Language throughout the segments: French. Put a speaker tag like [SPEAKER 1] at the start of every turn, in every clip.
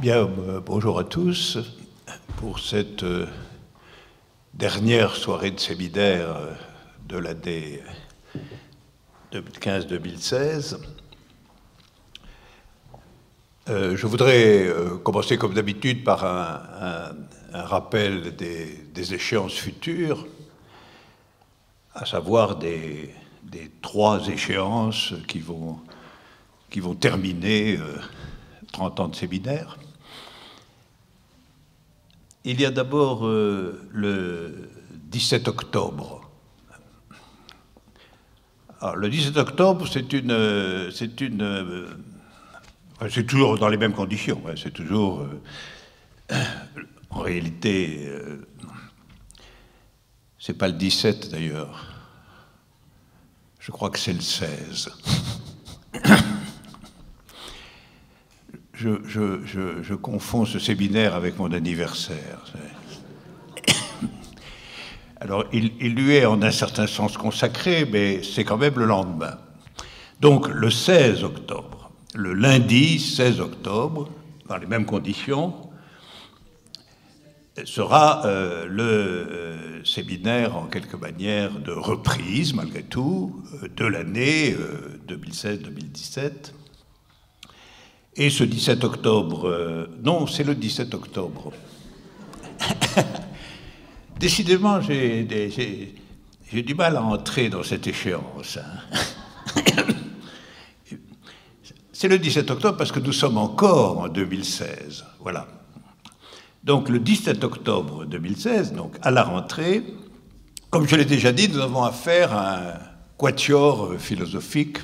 [SPEAKER 1] Bien, bonjour à tous. Pour cette dernière soirée de séminaire de l'année 2015-2016, je voudrais commencer comme d'habitude par un rappel des échéances futures, à savoir des 3 échéances qui vont terminer 30 ans de séminaire. Il y a d'abord le 17 octobre. Alors, le 17 octobre, c'est toujours dans les mêmes conditions. Hein, c'est toujours, en réalité, c'est pas le 17 d'ailleurs. Je crois que c'est le 16. Je confonds ce séminaire avec mon anniversaire. Alors, il lui est en un certain sens consacré, mais c'est quand même le lendemain. Donc, le 16 octobre, le lundi 16 octobre, dans les mêmes conditions, sera le séminaire, en quelque manière, de reprise, malgré tout, de l'année 2016-2017. Et ce 17 octobre, non, c'est le 17 octobre. Décidément, j'ai du mal à entrer dans cette échéance. Hein. C'est le 17 octobre parce que nous sommes encore en 2016. Voilà. Donc le 17 octobre 2016, donc à la rentrée, comme je l'ai déjà dit, nous avons affaire à un quatuor philosophique,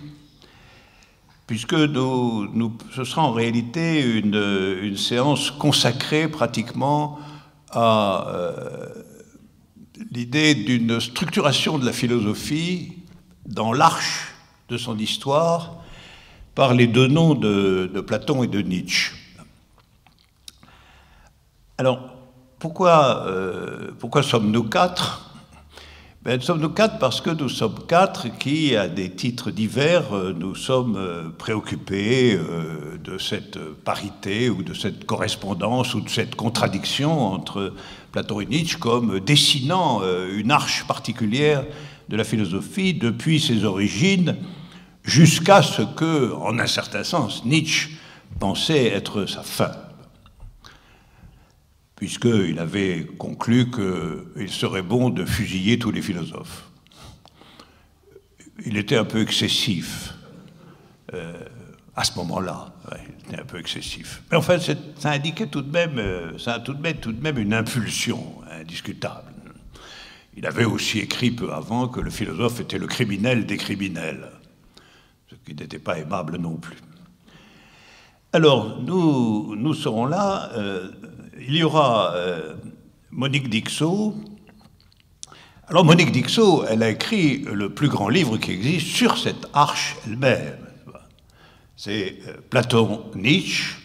[SPEAKER 1] puisque ce sera en réalité une séance consacrée pratiquement à l'idée d'une structuration de la philosophie dans l'arche de son histoire par les 2 noms de Platon et de Nietzsche. Alors, pourquoi sommes-nous 4 ? Ben, sommes-nous 4 parce que nous sommes 4 qui, à des titres divers, nous sommes préoccupés de cette parité ou de cette correspondance ou de cette contradiction entre Platon et Nietzsche comme dessinant une arche particulière de la philosophie depuis ses origines jusqu'à ce que, en un certain sens, Nietzsche pensait être sa fin, puisqu'il avait conclu qu'il serait bon de fusiller tous les philosophes. Il était un peu excessif à ce moment-là. Ouais, il était un peu excessif. Mais en fait, ça indiquait tout de même, ça a tout de même une impulsion indiscutable. Il avait aussi écrit peu avant que le philosophe était le criminel des criminels, ce qui n'était pas aimable non plus. Alors, nous serons là. Il y aura Monique Dixot. Alors, Monique Dixot, elle a écrit le plus grand livre qui existe sur cette arche elle-même. C'est Platon-Nietzsche,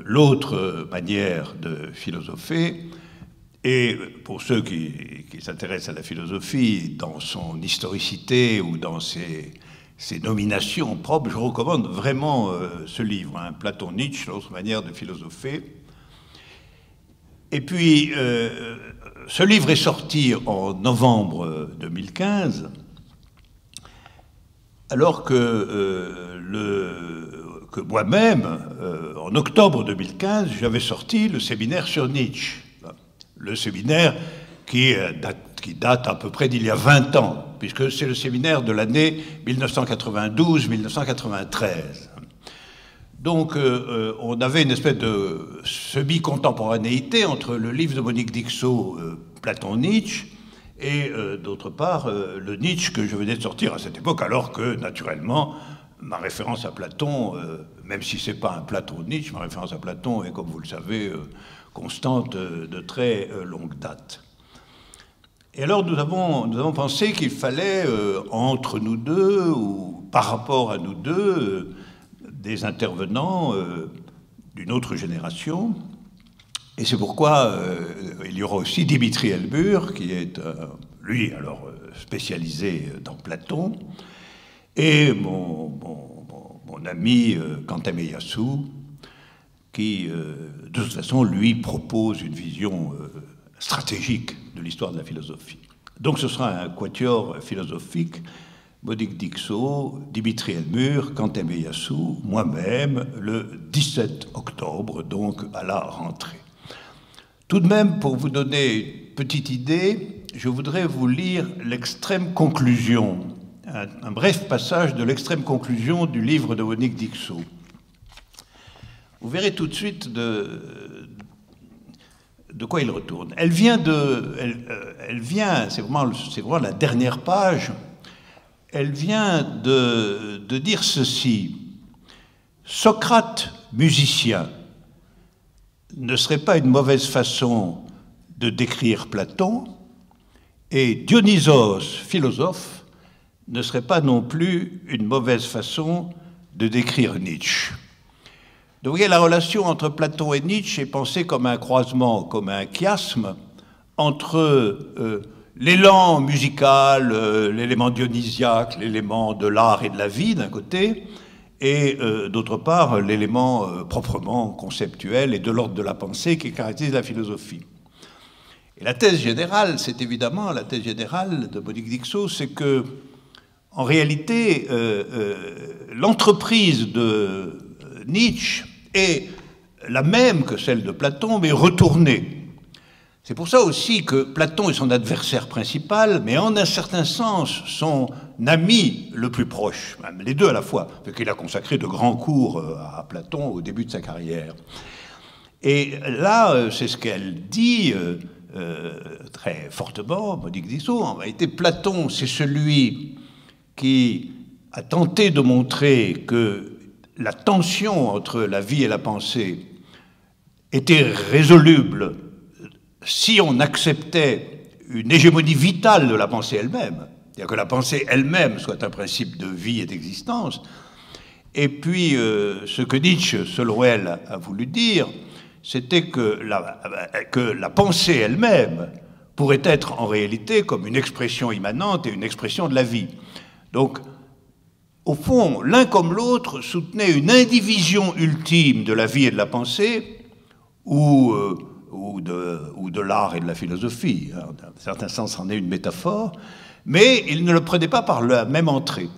[SPEAKER 1] l'autre manière de philosopher. Et pour ceux qui s'intéressent à la philosophie, dans son historicité ou dans ses nominations propres, je recommande vraiment ce livre, hein, Platon-Nietzsche, l'autre manière de philosopher. Et puis, ce livre est sorti en novembre 2015, alors que moi-même, en octobre 2015, j'avais sorti le séminaire sur Nietzsche. Le séminaire qui date à peu près d'il y a 20 ans, puisque c'est le séminaire de l'année 1992-1993. Donc, on avait une espèce de semi-contemporanéité entre le livre de Monique Dixot, Platon-Nietzsche, et d'autre part, le Nietzsche que je venais de sortir à cette époque, alors que, naturellement, ma référence à Platon, même si ce n'est pas un Platon-Nietzsche, ma référence à Platon est, comme vous le savez, constante de très longue date. Et alors, nous avons pensé qu'il fallait, entre nous deux, ou par rapport à nous deux, des intervenants d'une autre génération. Et c'est pourquoi il y aura aussi Dimitri Elbur, qui est, lui, alors spécialisé dans Platon, et mon ami Quentin Meillassoux, qui, de toute façon, lui propose une vision stratégique de l'histoire de la philosophie. Donc ce sera un quatuor philosophique, Monique Dixot, Dimitri Elmur, Quentin Meilhassou, moi-même, le 17 octobre, donc à la rentrée. Tout de même, pour vous donner une petite idée, je voudrais vous lire l'extrême conclusion, un bref passage de l'extrême conclusion du livre de Monique Dixot. Vous verrez tout de suite de quoi il retourne. Elle vient, c'est vraiment la dernière page, elle vient de dire ceci. Socrate, musicien, ne serait pas une mauvaise façon de décrire Platon, et Dionysos, philosophe, ne serait pas non plus une mauvaise façon de décrire Nietzsche. Donc, vous voyez, la relation entre Platon et Nietzsche est pensée comme un croisement, comme un chiasme entre l'élan musical, l'élément dionysiaque, l'élément de l'art et de la vie d'un côté, et d'autre part l'élément proprement conceptuel et de l'ordre de la pensée qui caractérise la philosophie. Et la thèse générale, c'est évidemment, la thèse générale de Monique Dixot, c'est que, en réalité, l'entreprise de Nietzsche est la même que celle de Platon, mais retournée. C'est pour ça aussi que Platon est son adversaire principal, mais en un certain sens son ami le plus proche, même les deux à la fois, parce qu'il a consacré de grands cours à Platon au début de sa carrière. Et là, c'est ce qu'elle dit très fortement, Monique Dixot. En réalité, Platon, c'est celui qui a tenté de montrer que la tension entre la vie et la pensée était résoluble si on acceptait une hégémonie vitale de la pensée elle-même, c'est-à-dire que la pensée elle-même soit un principe de vie et d'existence. Et puis, ce que Nietzsche, selon elle, a voulu dire, c'était que la pensée elle-même pourrait être en réalité comme une expression immanente et une expression de la vie. Donc, au fond, l'un comme l'autre soutenait une indivision ultime de la vie et de la pensée, ou de l'art et de la philosophie. Dans un certain sens, c'en est une métaphore, mais ils ne le prenaient pas par la même entrée.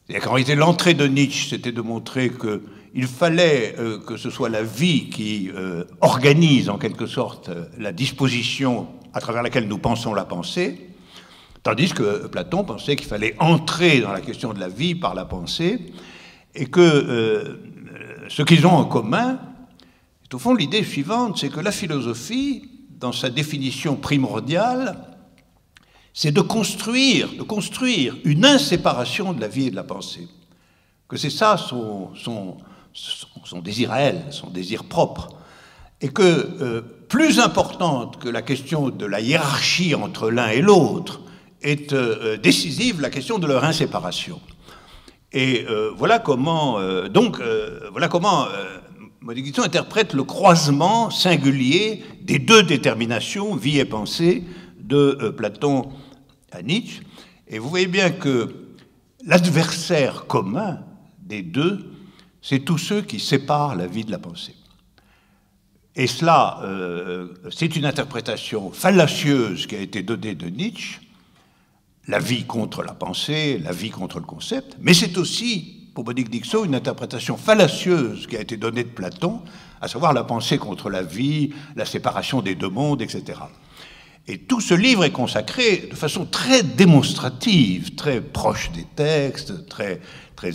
[SPEAKER 1] C'est-à-dire qu'en réalité, l'entrée de Nietzsche, c'était de montrer qu'il fallait que ce soit la vie qui organise, en quelque sorte, la disposition à travers laquelle nous pensons la pensée, tandis que Platon pensait qu'il fallait entrer dans la question de la vie par la pensée, et que ce qu'ils ont en commun, c'est au fond l'idée suivante, c'est que la philosophie, dans sa définition primordiale, c'est de construire une inséparation de la vie et de la pensée. Que c'est ça son désir à elle, son désir propre. Et que, plus importante que la question de la hiérarchie entre l'un et l'autre, est décisive la question de leur inséparation. Et voilà comment, Monique Dixot interprète le croisement singulier des deux déterminations, vie et pensée, de Platon à Nietzsche. Et vous voyez bien que l'adversaire commun des deux, c'est tous ceux qui séparent la vie de la pensée. Et cela, c'est une interprétation fallacieuse qui a été donnée de Nietzsche, la vie contre la pensée, la vie contre le concept, mais c'est aussi, pour Monique Dixot, une interprétation fallacieuse qui a été donnée de Platon, à savoir la pensée contre la vie, la séparation des deux mondes, etc. Et tout ce livre est consacré de façon très démonstrative, très proche des textes, très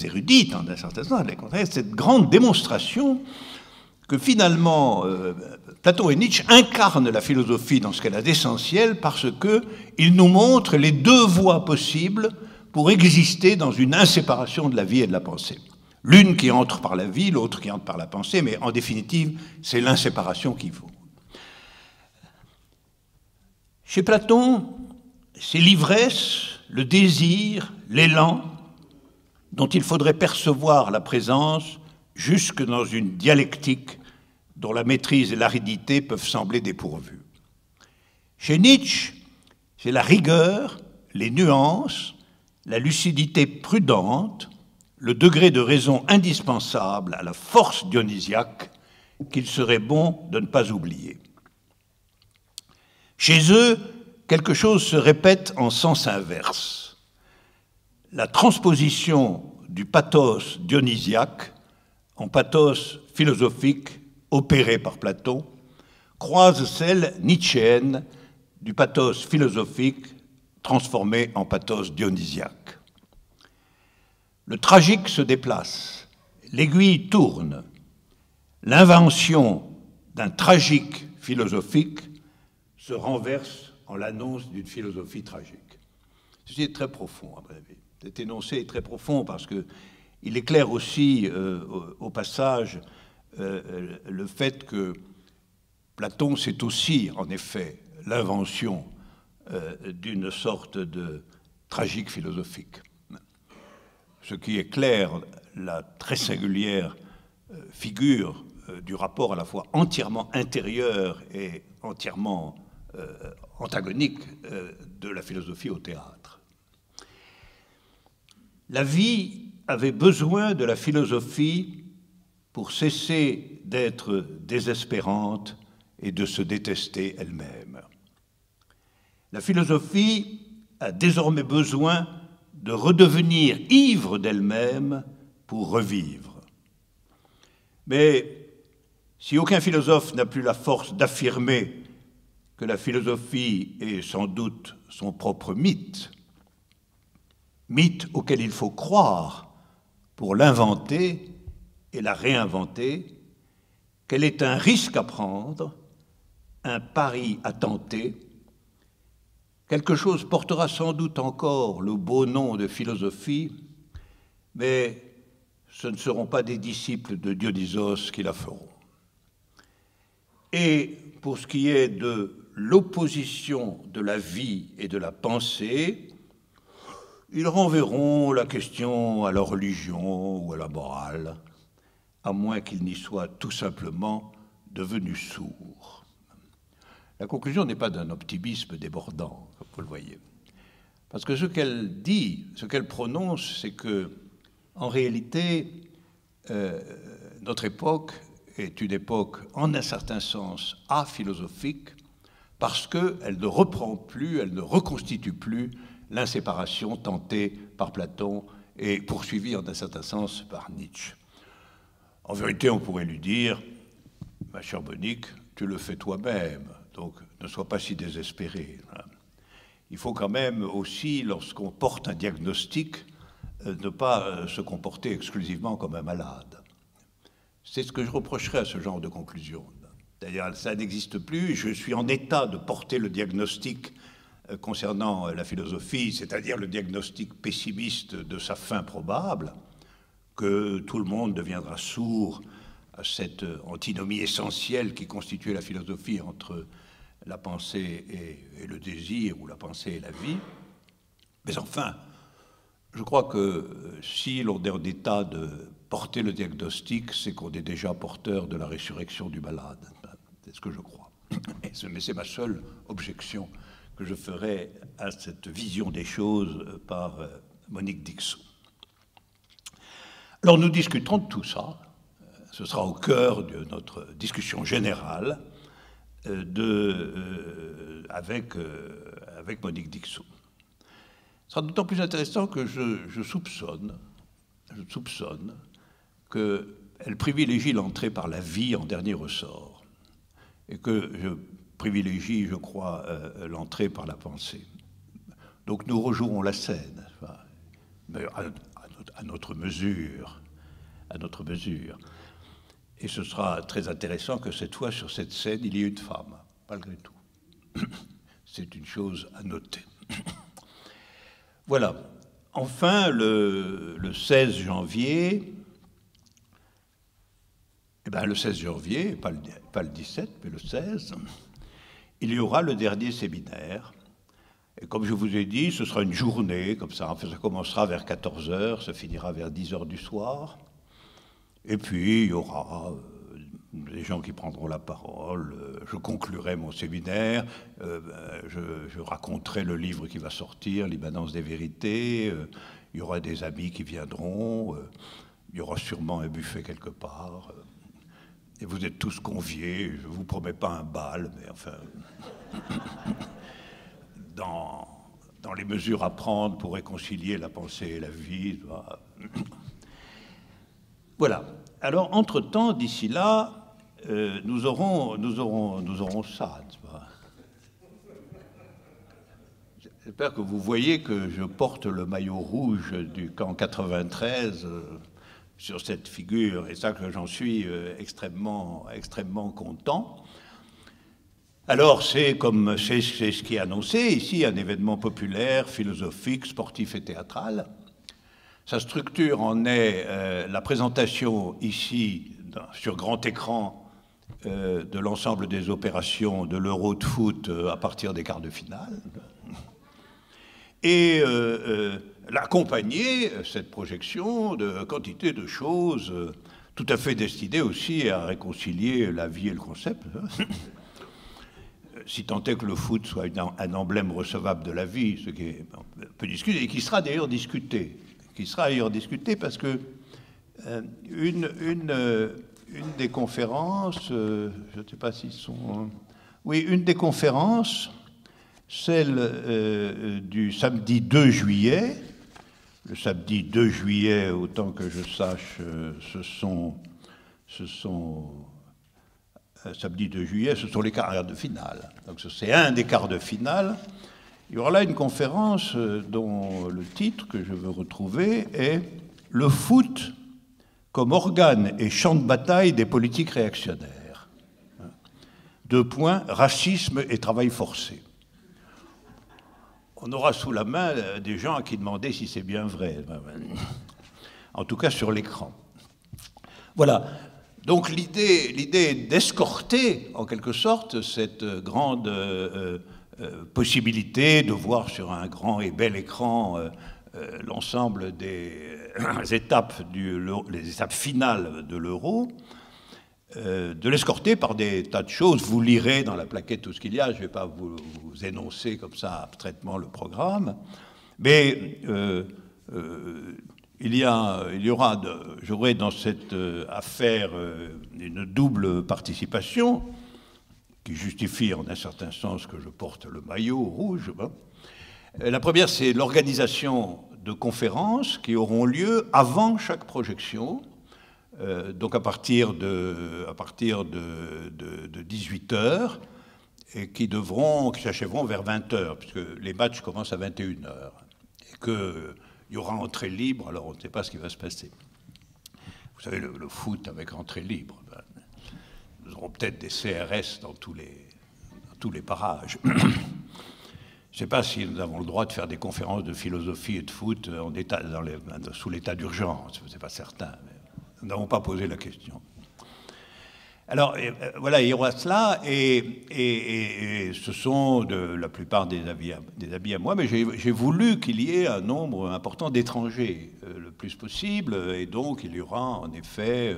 [SPEAKER 1] érudite, d'un certain sens, cette grande démonstration que finalement, Platon et Nietzsche incarnent la philosophie dans ce qu'elle a d'essentiel parce qu'ils nous montrent les deux voies possibles pour exister dans une inséparation de la vie et de la pensée. L'une qui entre par la vie, l'autre qui entre par la pensée, mais en définitive, c'est l'inséparation qu'il faut. Chez Platon, c'est l'ivresse, le désir, l'élan, dont il faudrait percevoir la présence jusque dans une dialectique dont la maîtrise et l'aridité peuvent sembler dépourvues. Chez Nietzsche, c'est la rigueur, les nuances, la lucidité prudente, le degré de raison indispensable à la force dionysiaque qu'il serait bon de ne pas oublier. Chez eux, quelque chose se répète en sens inverse. La transposition du pathos dionysiaque en pathos philosophique opéré par Platon croise celle nietzschéenne du pathos philosophique transformé en pathos dionysiaque. Le tragique se déplace, l'aiguille tourne, l'invention d'un tragique philosophique se renverse en l'annonce d'une philosophie tragique. Ceci est très profond, à mon avis. Cet énoncé est très profond parce qu'il éclaire aussi, au passage, le fait que Platon, c'est aussi, en effet, l'invention d'une sorte de tragique philosophique. Ce qui éclaire la très singulière figure du rapport à la fois entièrement intérieur et entièrement antagonique de la philosophie au théâtre. La vie avait besoin de la philosophie pour cesser d'être désespérante et de se détester elle-même. La philosophie a désormais besoin de redevenir ivre d'elle-même pour revivre. Mais si aucun philosophe n'a plus la force d'affirmer que la philosophie est sans doute son propre mythe, mythe auquel il faut croire pour l'inventer et la réinventer, qu'elle est un risque à prendre, un pari à tenter. Quelque chose portera sans doute encore le beau nom de philosophie, mais ce ne seront pas des disciples de Dionysos qui la feront. Et pour ce qui est de l'opposition de la vie et de la pensée, ils renverront la question à la religion ou à la morale, à moins qu'ils n'y soient tout simplement devenus sourds. La conclusion n'est pas d'un optimisme débordant, comme vous le voyez. Parce que ce qu'elle dit, ce qu'elle prononce, c'est que, en réalité, notre époque est une époque, en un certain sens, aphilosophique, parce qu'elle ne reprend plus, elle ne reconstitue plus l'inséparation tentée par Platon et poursuivie, en un certain sens, par Nietzsche. En vérité, on pourrait lui dire, ma chère Monique, tu le fais toi-même, donc ne sois pas si désespéré. Il faut quand même aussi, lorsqu'on porte un diagnostic, ne pas se comporter exclusivement comme un malade. C'est ce que je reprocherais à ce genre de conclusion. C'est-à-dire, ça n'existe plus, je suis en état de porter le diagnostic concernant la philosophie, c'est-à-dire le diagnostic pessimiste de sa fin probable, que tout le monde deviendra sourd à cette antinomie essentielle qui constituait la philosophie entre la pensée et le désir, ou la pensée et la vie. Mais enfin, je crois que si l'on est en état de porter le diagnostic, c'est qu'on est déjà porteur de la résurrection du malade. C'est ce que je crois. Mais c'est ma seule objection que je ferai à cette vision des choses par Monique Dixot. Alors nous discuterons de tout ça. Ce sera au cœur de notre discussion générale avec Monique Dixot. Ce sera d'autant plus intéressant que je soupçonne qu'elle privilégie l'entrée par la vie en dernier ressort, et que je privilégie, je crois, l'entrée par la pensée. Donc nous rejouerons la scène, mais à notre mesure, Et ce sera très intéressant que cette fois, sur cette scène, il y ait une femme, malgré tout. C'est une chose à noter. Voilà. Enfin, le 16 janvier, le 16 janvier, pas le 17, mais le 16, il y aura le dernier séminaire. Et comme je vous ai dit, ce sera une journée, comme ça. Ça commencera vers 14h, ça finira vers 10h du soir. Et puis, il y aura des gens qui prendront la parole. Je conclurai mon séminaire. Je raconterai le livre qui va sortir, L'Immanence des vérités. Il y aura des amis qui viendront. Il y aura sûrement un buffet quelque part. Et vous êtes tous conviés, je ne vous promets pas un bal, mais enfin, dans les mesures à prendre pour réconcilier la pensée et la vie. Voilà. Alors, entre-temps, d'ici là, nous aurons ça. J'espère que vous voyez que je porte le maillot rouge du camp 93 sur cette figure, et ça que j'en suis extrêmement content. Alors, c'est ce qui est annoncé ici, un événement populaire, philosophique, sportif et théâtral. Sa structure en est la présentation ici, sur grand écran, de l'ensemble des opérations de l'Euro de foot à partir des quarts de finale. Et l'accompagner, cette projection, de quantité de choses tout à fait destinées aussi à réconcilier la vie et le concept. Si tant est que le foot soit un emblème recevable de la vie, ce qui est un peu discuté, et qui sera d'ailleurs discuté. Qui sera d'ailleurs discuté parce que une des conférences, je ne sais pas s'ils sont... Oui, une des conférences, celle du samedi 2 juillet. Le samedi 2 juillet, autant que je sache, samedi 2 juillet, ce sont les quarts de finale. Donc c'est un des quarts de finale. Il y aura là une conférence dont le titre que je veux retrouver est « Le foot comme organe et champ de bataille des politiques réactionnaires ». 2 points, racisme et travail forcé. On aura sous la main des gens à qui demander si c'est bien vrai. En tout cas sur l'écran. Voilà. Donc l'idée est d'escorter, en quelque sorte, cette grande possibilité de voir sur un grand et bel écran l'ensemble des étapes, les étapes finales de l'euro, de l'escorter par des tas de choses. Vous lirez dans la plaquette tout ce qu'il y a, je ne vais pas vous énoncer comme ça abstraitement le programme, mais j'aurai dans cette affaire une double participation qui justifie en un certain sens que je porte le maillot rouge. La première, c'est l'organisation de conférences qui auront lieu avant chaque projection, donc à partir de 18h, et qui s'achèveront vers 20h, puisque les matchs commencent à 21h, et qu'il y aura entrée libre, alors on ne sait pas ce qui va se passer. Vous savez, le foot avec entrée libre, nous aurons peut-être des CRS dans tous les parages. Je ne sais pas si nous avons le droit de faire des conférences de philosophie et de foot sous l'état d'urgence, ce n'est pas certain. Mais nous n'avons pas posé la question. Alors, voilà, il y aura cela, et ce sont la plupart des habits à moi, mais j'ai voulu qu'il y ait un nombre important d'étrangers, le plus possible, et donc il y aura en effet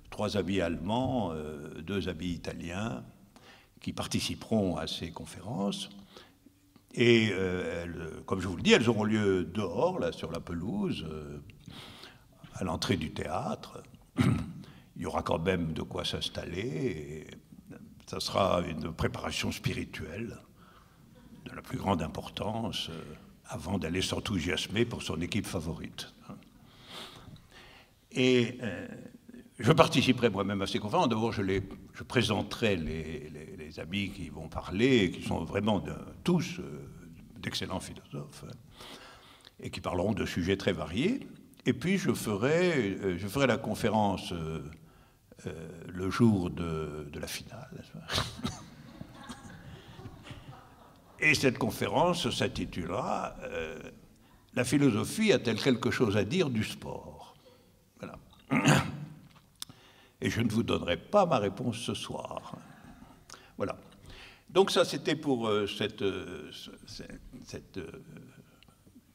[SPEAKER 1] 3 habits allemands, 2 habits italiens, qui participeront à ces conférences. Et comme je vous le dis, elles auront lieu dehors, là, sur la pelouse, à l'entrée du théâtre. Il y aura quand même de quoi s'installer, et ça sera une préparation spirituelle de la plus grande importance avant d'aller s'enthousiasmer pour son équipe favorite. Et je participerai moi-même à ces conférences. D'abord, je présenterai les amis qui vont parler, qui sont vraiment tous d'excellents philosophes, et qui parleront de sujets très variés. Et puis, je ferai la conférence le jour de la finale. Et cette conférence s'intitulera « La philosophie a-t-elle quelque chose à dire du sport ?» Voilà. Et je ne vous donnerai pas ma réponse ce soir. Voilà. Donc ça, c'était pour cette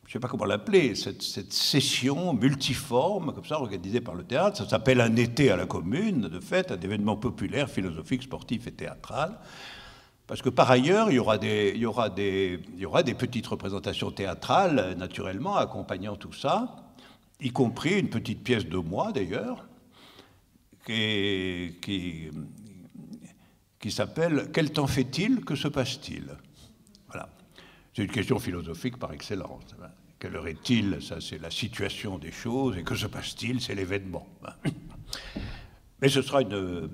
[SPEAKER 1] je ne sais pas comment l'appeler, cette session multiforme, comme ça, organisée par le théâtre. Ça s'appelle un été à la Commune, de fait, un événement populaire, philosophique, sportif et théâtral. Parce que par ailleurs, il y aura des petites représentations théâtrales, naturellement, accompagnant tout ça, y compris une petite pièce de moi, d'ailleurs, qui s'appelle « Quel temps fait-il? Que se passe-t-il » Voilà. C'est une question philosophique par excellence. Quelle heure est-il? Ça, c'est la situation des choses. Et que se passe-t-il? C'est l'événement. Mais ce sera une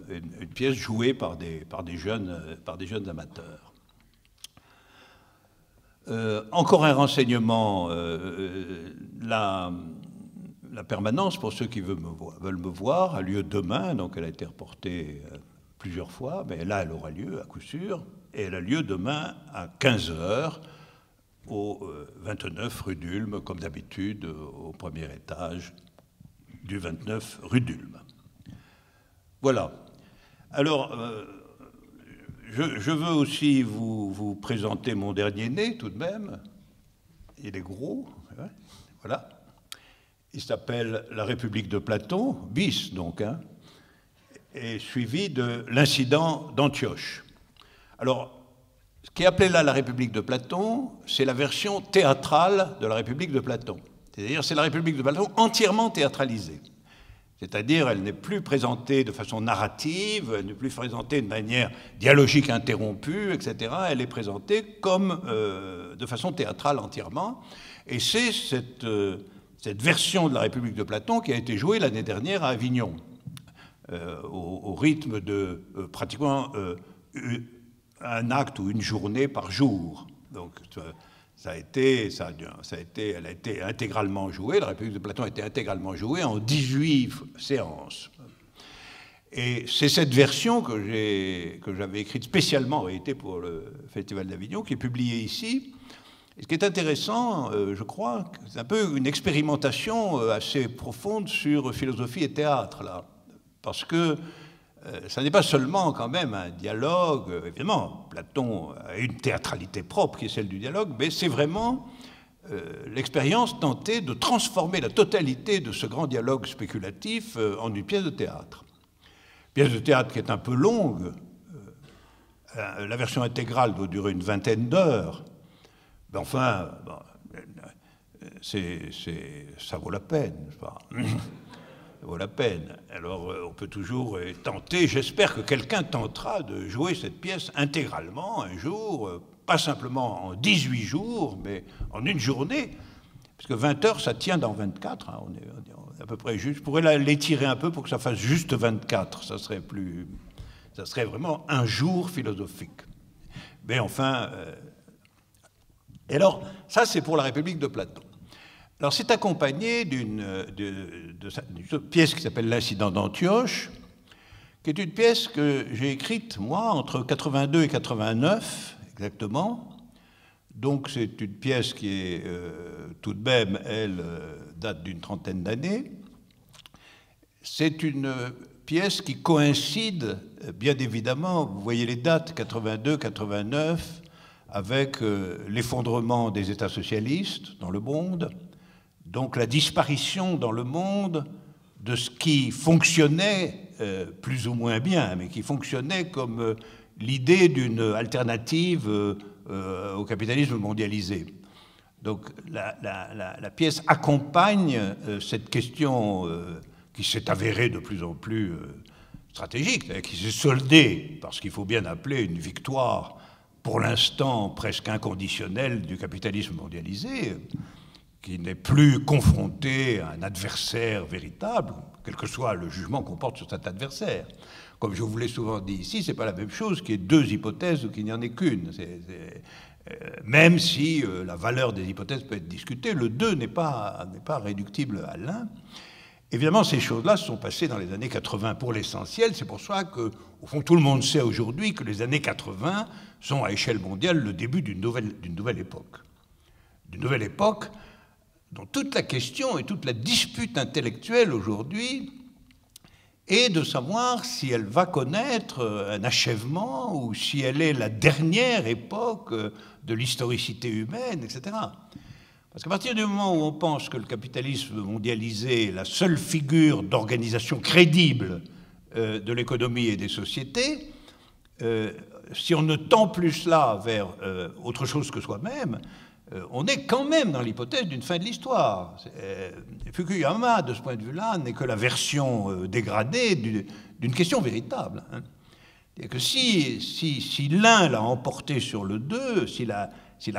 [SPEAKER 1] pièce jouée par des jeunes amateurs. Encore un renseignement. La permanence, pour ceux qui veulent me voir, a lieu demain. Donc elle a été reportée plusieurs fois. Mais là, elle aura lieu à coup sûr. Et elle a lieu demain à 15 h au 29 rue d'Ulm, comme d'habitude, au premier étage du 29 rue d'Ulm. Voilà. Alors, je veux aussi vous présenter mon dernier-né, tout de même. Il est gros, voilà. Il s'appelle La République de Platon, bis donc, hein, et suivi de l'incident d'Antioche. Alors, ce qui est appelé là la République de Platon, c'est la version théâtrale de la République de Platon. C'est-à-dire, c'est la République de Platon entièrement théâtralisée. C'est-à-dire, elle n'est plus présentée de façon narrative, elle n'est plus présentée de manière dialogique interrompue, etc. Elle est présentée comme de façon théâtrale entièrement. Et c'est cette version de la République de Platon qui a été jouée l'année dernière à Avignon, au rythme de pratiquement un acte ou une journée par jour. Donc, elle a été intégralement jouée, la République de Platon a été intégralement jouée en 18 séances. Et c'est cette version que j'avais écrite spécialement en réalité pour le Festival d'Avignon, qui est publiée ici. Et ce qui est intéressant, je crois, c'est un peu une expérimentation assez profonde sur philosophie et théâtre, là. Parce que ça n'est pas seulement quand même un dialogue, évidemment, Platon a une théâtralité propre qui est celle du dialogue, mais c'est vraiment l'expérience tentée de transformer la totalité de ce grand dialogue spéculatif en une pièce de théâtre. Pièce de théâtre qui est un peu longue, la version intégrale doit durer une vingtaine d'heures, mais enfin, bon, ça vaut la peine, n'est-ce pas ? Ça vaut la peine. Alors, on peut toujours tenter, j'espère que quelqu'un tentera de jouer cette pièce intégralement un jour, pas simplement en 18 jours, mais en une journée, parce que 20 heures, ça tient dans 24, hein, on est à peu près juste. Je pourrais l'étirer un peu pour que ça fasse juste 24, ça serait vraiment un jour philosophique. Mais enfin, et alors, ça c'est pour la République de Platon. Alors, c'est accompagné d'une pièce qui s'appelle L'incident d'Antioche, qui est une pièce que j'ai écrite, moi, entre 82 et 89, exactement. Donc, c'est une pièce qui est, tout de même, elle, date d'une trentaine d'années. C'est une pièce qui coïncide, bien évidemment, vous voyez les dates, 82, 89, avec l'effondrement des États socialistes dans le monde. Donc la disparition dans le monde de ce qui fonctionnait plus ou moins bien, mais qui fonctionnait comme l'idée d'une alternative au capitalisme mondialisé. Donc la pièce accompagne cette question qui s'est avérée de plus en plus stratégique, qui s'est soldée, parce qu'il faut bien appeler une victoire, pour l'instant presque inconditionnelle, du capitalisme mondialisé, qui n'est plus confronté à un adversaire véritable, quel que soit le jugement qu'on porte sur cet adversaire. Comme je vous l'ai souvent dit ici, ce n'est pas la même chose qu'il y ait deux hypothèses ou qu'il n'y en ait qu'une. Même si la valeur des hypothèses peut être discutée, le deux n'est pas réductible à l'un. Évidemment, ces choses-là se sont passées dans les années 80 pour l'essentiel. C'est pour ça qu'au fond, tout le monde sait aujourd'hui que les années 80 sont, à échelle mondiale, le début d'une nouvelle époque. D'une nouvelle époque dont toute la question et toute la dispute intellectuelle aujourd'hui est de savoir si elle va connaître un achèvement ou si elle est la dernière époque de l'historicité humaine, etc. Parce qu'à partir du moment où on pense que le capitalisme mondialisé est la seule figure d'organisation crédible de l'économie et des sociétés, si on ne tend plus cela vers autre chose que soi-même, on est quand même dans l'hypothèse d'une fin de l'histoire. Fukuyama, de ce point de vue-là, n'est que la version dégradée d'une question véritable. Et que si l'un l'a emporté sur le deux, si la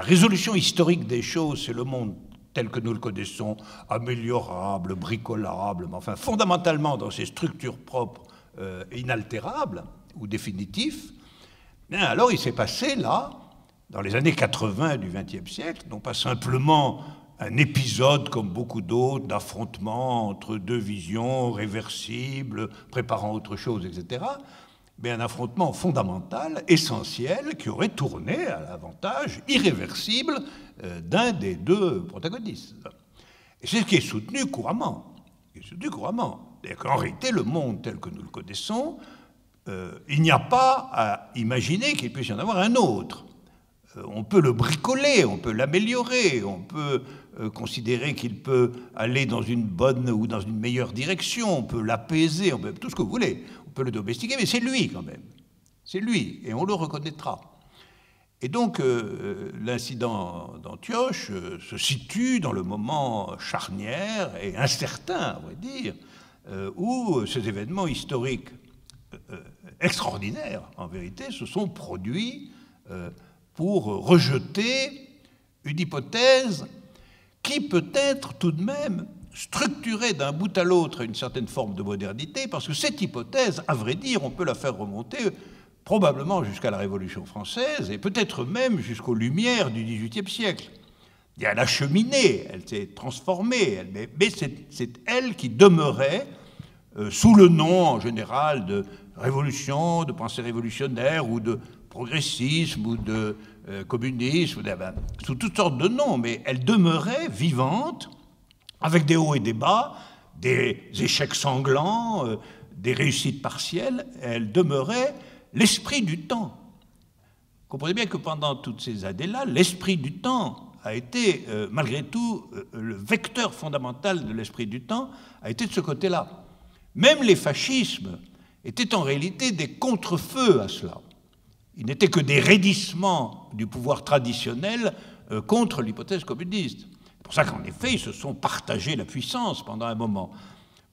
[SPEAKER 1] résolution historique des choses, c'est le monde tel que nous le connaissons, améliorable, bricolable, mais enfin fondamentalement dans ses structures propres, inaltérables ou définitifs, bien alors il s'est passé là, dans les années 80 du XXe siècle, non pas simplement un épisode, comme beaucoup d'autres, d'affrontement entre deux visions réversibles, préparant autre chose, etc., mais un affrontement fondamental, essentiel, qui aurait tourné à l'avantage irréversible d'un des deux protagonistes. Et c'est ce qui est soutenu couramment. C'est-à-dire qu'en réalité, le monde tel que nous le connaissons, il n'y a pas à imaginer qu'il puisse y en avoir un autre. On peut le bricoler, on peut l'améliorer, on peut considérer qu'il peut aller dans une bonne ou dans une meilleure direction, on peut l'apaiser, on peut tout ce que vous voulez, on peut le domestiquer, mais c'est lui quand même. C'est lui, et on le reconnaîtra. Et donc, l'incident d'Antioche se situe dans le moment charnière et incertain, à vrai dire, où ces événements historiques extraordinaires, en vérité, se sont produits pour rejeter une hypothèse qui peut être tout de même structurée d'un bout à l'autre une certaine forme de modernité, parce que cette hypothèse, à vrai dire, on peut la faire remonter probablement jusqu'à la Révolution française, et peut-être même jusqu'aux Lumières du XVIIIe siècle. Elle a cheminé, elle s'est transformée, mais c'est elle qui demeurait, sous le nom en général de révolution, de pensée révolutionnaire, ou de progressisme, ou de communisme, sous toutes sortes de noms, mais elle demeurait vivante, avec des hauts et des bas, des échecs sanglants, des réussites partielles. Elle demeurait l'esprit du temps. Vous comprenez bien que pendant toutes ces années-là, l'esprit du temps a été, malgré tout, le vecteur fondamental de l'esprit du temps a été de ce côté-là. Même les fascismes étaient en réalité des contre-feux à cela. Ils n'étaient que des raidissements du pouvoir traditionnel contre l'hypothèse communiste. C'est pour ça qu'en effet, ils se sont partagés la puissance pendant un moment.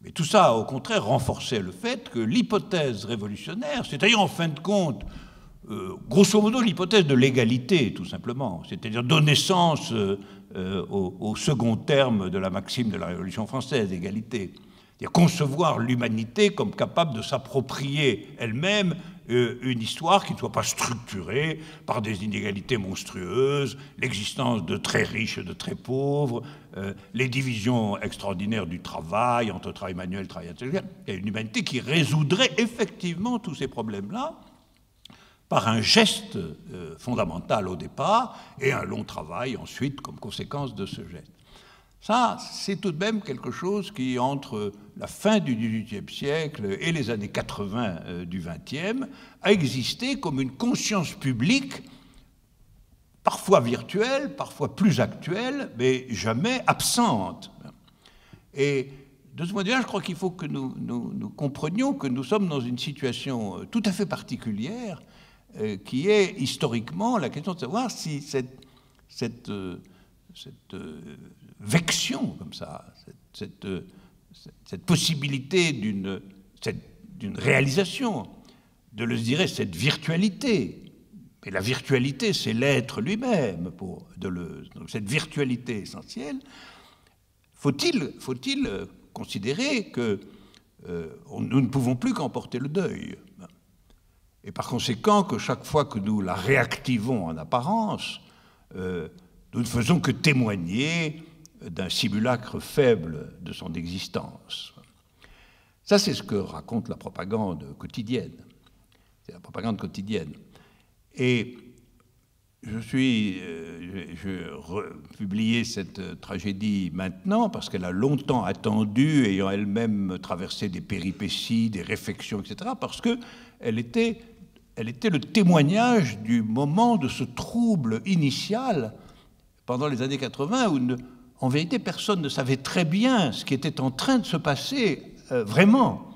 [SPEAKER 1] Mais tout ça, au contraire, renforçait le fait que l'hypothèse révolutionnaire, c'est-à-dire en fin de compte, grosso modo, l'hypothèse de l'égalité, tout simplement, c'est-à-dire donner naissance au second terme de la maxime de la Révolution française, égalité, c'est-à-dire concevoir l'humanité comme capable de s'approprier elle-même une histoire qui ne soit pas structurée par des inégalités monstrueuses, l'existence de très riches et de très pauvres, les divisions extraordinaires du travail, entre travail manuel, travail intellectuel. Il y a une humanité qui résoudrait effectivement tous ces problèmes-là par un geste fondamental au départ et un long travail ensuite comme conséquence de ce geste. Ça, c'est tout de même quelque chose qui, entre la fin du XVIIIe siècle et les années 80 du XXe, a existé comme une conscience publique, parfois virtuelle, parfois plus actuelle, mais jamais absente. Et de ce point de vue-là, je crois qu'il faut que nous comprenions que nous sommes dans une situation tout à fait particulière, qui est historiquement la question de savoir si cette vection comme ça, cette possibilité d'une réalisation, de le dire, cette virtualité. Et la virtualité, c'est l'être lui-même, donc cette virtualité essentielle. Faut-il considérer que nous ne pouvons plus qu'emporter le deuil, et par conséquent que chaque fois que nous la réactivons en apparence, nous ne faisons que témoigner d'un simulacre faible de son existence. Ça, c'est ce que raconte la propagande quotidienne. C'est la propagande quotidienne. Et je republie cette tragédie maintenant parce qu'elle a longtemps attendu, ayant elle-même traversé des péripéties, des réflexions, etc., parce qu'elle était le témoignage du moment de ce trouble initial pendant les années 80 où, en vérité, personne ne savait très bien ce qui était en train de se passer vraiment.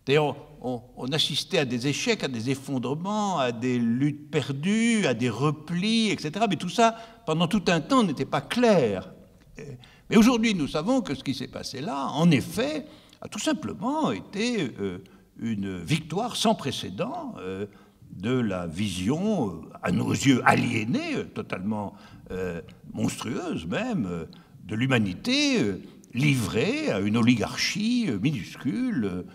[SPEAKER 1] D'ailleurs, on assistait à des échecs, à des effondrements, à des luttes perdues, à des replis, etc. Mais tout ça, pendant tout un temps, n'était pas clair. Mais aujourd'hui, nous savons que ce qui s'est passé là, en effet, a tout simplement été une victoire sans précédent de la vision, à nos yeux aliénée, totalement monstrueuse même, de l'humanité livrée à une oligarchie minuscule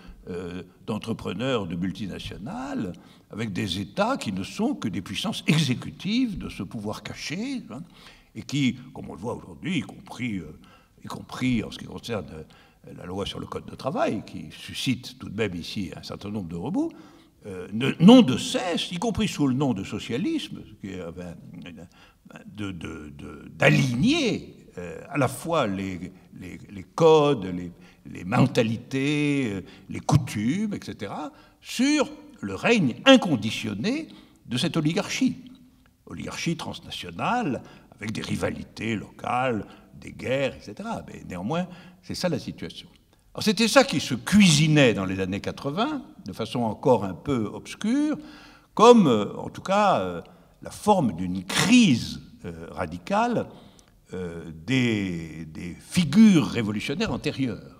[SPEAKER 1] d'entrepreneurs de multinationales, avec des États qui ne sont que des puissances exécutives de ce pouvoir caché, hein, et qui, comme on le voit aujourd'hui, y compris en ce qui concerne la loi sur le code de travail, qui suscite tout de même ici un certain nombre de remous, n'ont de cesse, y compris sous le nom de socialisme, d'aligner à la fois les codes, les mentalités, les coutumes, etc., sur le règne inconditionné de cette oligarchie transnationale, avec des rivalités locales, des guerres, etc. Mais néanmoins, c'est ça la situation. Alors c'était ça qui se cuisinait dans les années 80, de façon encore un peu obscure, comme, en tout cas, la forme d'une crise radicale des figures révolutionnaires antérieures.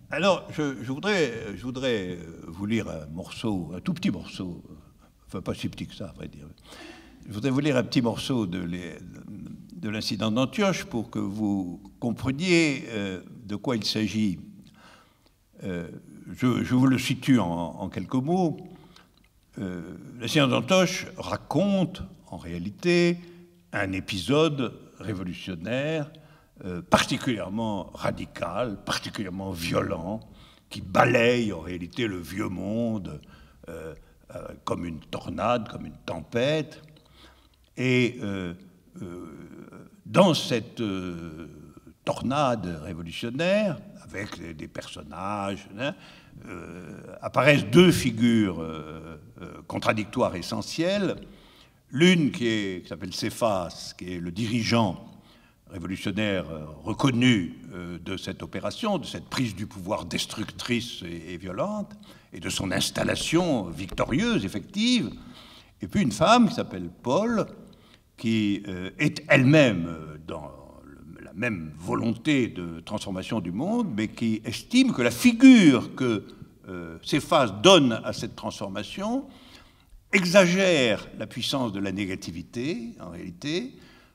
[SPEAKER 1] Alors je voudrais vous lire un morceau, un tout petit morceau, enfin pas si petit que ça, à vrai dire. Je voudrais vous lire un petit morceau de l'incident d'Antioche pour que vous compreniez de quoi il s'agit. Je vous le situe en quelques mots. L'incident d'Antioche raconte, en réalité, un épisode révolutionnaire particulièrement radical, particulièrement violent, qui balaye en réalité le vieux monde comme une tornade, comme une tempête. Et dans cette tornade révolutionnaire, avec des personnages, apparaissent deux figures contradictoires essentielles. L'une qui s'appelle Céphas, qui est le dirigeant révolutionnaire reconnu de cette opération, de cette prise du pouvoir destructrice et violente, et de son installation victorieuse, effective. Et puis une femme qui s'appelle Paul, qui est elle-même dans la même volonté de transformation du monde, mais qui estime que la figure que Céphas donne à cette transformation exagère la puissance de la négativité, en réalité,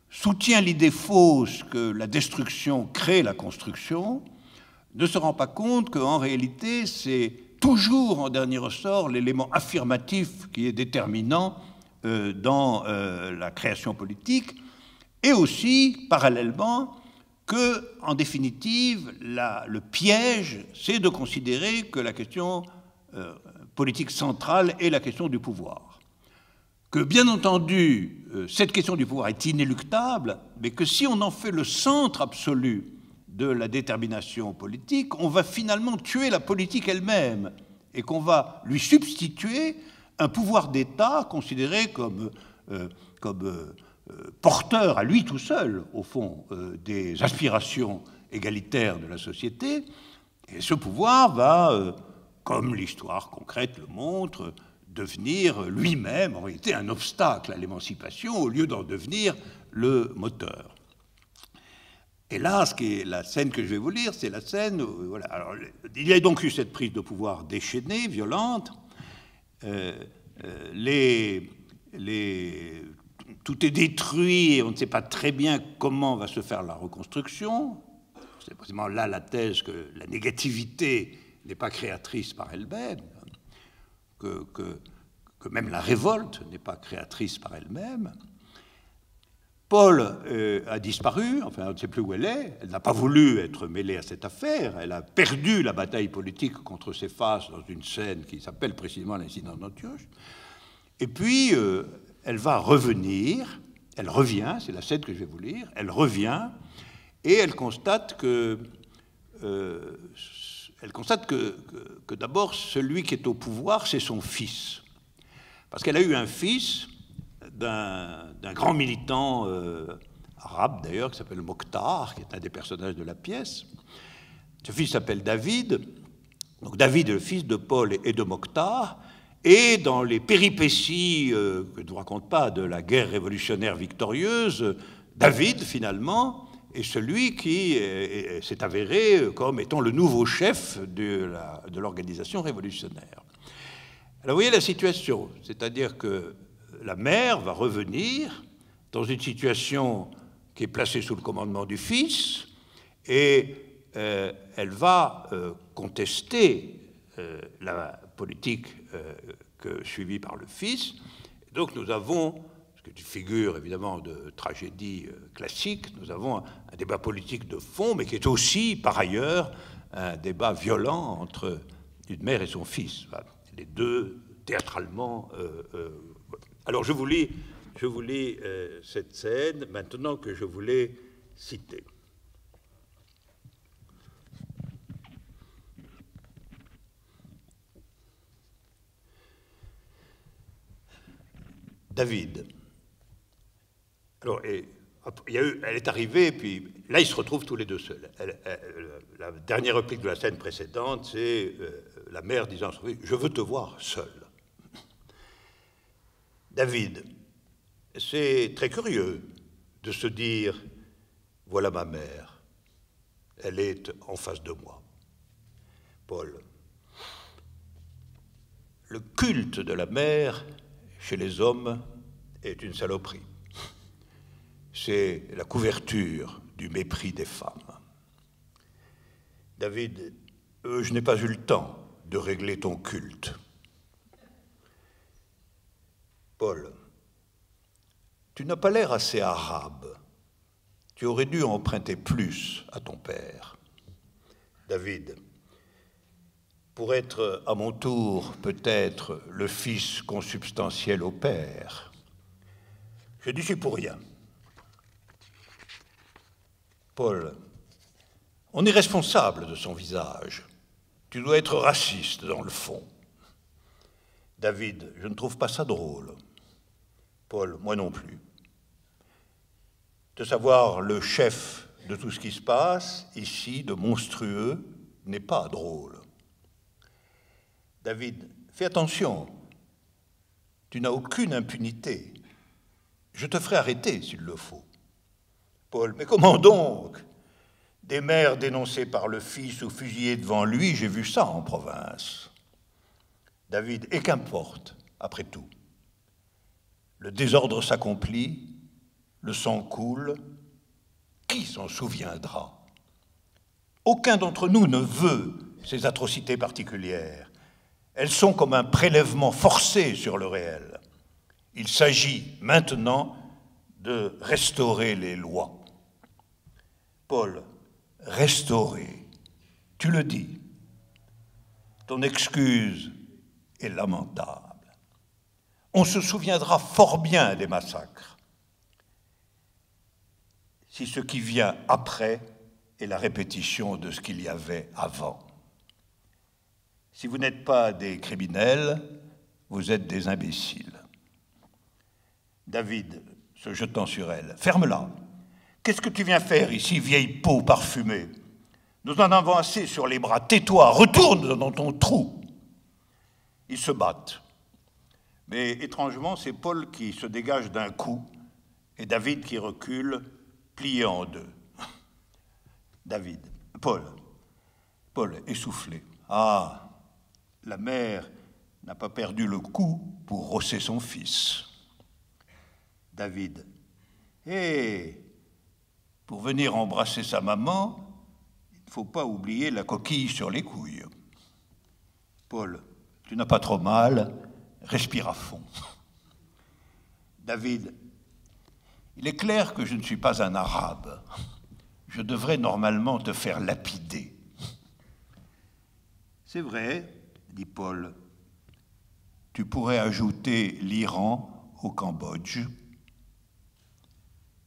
[SPEAKER 1] soutient l'idée fausse que la destruction crée la construction, ne se rend pas compte qu'en réalité, c'est toujours en dernier ressort l'élément affirmatif qui est déterminant dans la création politique, et aussi, parallèlement, que, en définitive, le piège, c'est de considérer que la question politique centrale est la question du pouvoir. Que, bien entendu, cette question du pouvoir est inéluctable, mais que si on en fait le centre absolu de la détermination politique, on va finalement tuer la politique elle-même, et qu'on va lui substituer un pouvoir d'État considéré comme porteur à lui tout seul, au fond, des aspirations égalitaires de la société. Et ce pouvoir va, comme l'histoire concrète le montre, devenir lui-même, en réalité, un obstacle à l'émancipation, au lieu d'en devenir le moteur. Et là, la scène que je vais vous lire, c'est la scène... voilà. Alors, il y a donc eu cette prise de pouvoir déchaînée, violente. Tout est détruit et on ne sait pas très bien comment va se faire la reconstruction. C'est précisément là la thèse que la négativité n'est pas créatrice par elle-même, que même la révolte n'est pas créatrice par elle-même. Paul a disparu, enfin on ne sait plus où elle est, elle n'a pas voulu être mêlée à cette affaire, elle a perdu la bataille politique contre Céphas dans une scène qui s'appelle précisément l'incident d'Antioche, et puis elle va revenir, elle revient, c'est la scène que je vais vous lire, elle revient, et elle constate que d'abord celui qui est au pouvoir, c'est son fils, parce qu'elle a eu un fils d'un grand militant arabe d'ailleurs, qui s'appelle Mokhtar, qui est un des personnages de la pièce. Ce fils s'appelle David, Donc David est le fils de Paul et de Mokhtar, et dans les péripéties que ne raconte pas de la guerre révolutionnaire victorieuse, David, finalement, est celui qui s'est avéré comme étant le nouveau chef de l'organisation révolutionnaire. Alors vous voyez la situation, c'est-à-dire que la mère va revenir dans une situation qui est placée sous le commandement du fils, et elle va contester la politique suivie par le fils. Et donc nous avons, ce qui est une figure évidemment de tragédie classique, nous avons un débat politique de fond, mais qui est aussi, par ailleurs, un débat violent entre une mère et son fils. Les deux, théâtralement. Alors je vous lis cette scène maintenant que je vous l'ai citée. David. Alors, elle est arrivée, puis là, ils se retrouvent tous les deux seuls. La dernière réplique de la scène précédente, c'est la mère disant à son fils « Je veux te voir seul ». David, c'est très curieux de se dire « Voilà ma mère, elle est en face de moi ». Paul, le culte de la mère chez les hommes est une saloperie. C'est la couverture du mépris des femmes. David, je n'ai pas eu le temps de régler ton culte. Paul, tu n'as pas l'air assez arabe. Tu aurais dû emprunter plus à ton père. David, pour être à mon tour peut-être le fils consubstantiel au père, je n'y suis pour rien. Paul, on est responsable de son visage. Tu dois être raciste dans le fond. David, je ne trouve pas ça drôle. Paul, moi non plus. De savoir le chef de tout ce qui se passe, ici, de monstrueux, n'est pas drôle. David, fais attention. Tu n'as aucune impunité. Je te ferai arrêter s'il le faut. Paul, mais comment donc? Des mères dénoncées par le fils ou fusillées devant lui, j'ai vu ça en province. David, et qu'importe, après tout. Le désordre s'accomplit, le sang coule, qui s'en souviendra? Aucun d'entre nous ne veut ces atrocités particulières. Elles sont comme un prélèvement forcé sur le réel. Il s'agit maintenant de restaurer les lois. Paul, restaurer, tu le dis. Ton excuse est lamentable. On se souviendra fort bien des massacres. Si ce qui vient après est la répétition de ce qu'il y avait avant. Si vous n'êtes pas des criminels, vous êtes des imbéciles. David, se jetant sur elle, ferme-la. Qu'est-ce que tu viens faire ici, vieille peau parfumée? Nous en avons assez sur les bras. Tais-toi, retourne dans ton trou. Ils se battent. Mais étrangement, c'est Paul qui se dégage d'un coup et David qui recule, plié en deux. David, Paul, essoufflé. Ah, la mère n'a pas perdu le coup pour rosser son fils. David, pour venir embrasser sa maman, il ne faut pas oublier la coquille sur les couilles. Paul, tu n'as pas trop mal, respire à fond. David, il est clair que je ne suis pas un arabe. Je devrais normalement te faire lapider. C'est vrai, dit Paul. Tu pourrais ajouter l'Iran au Cambodge.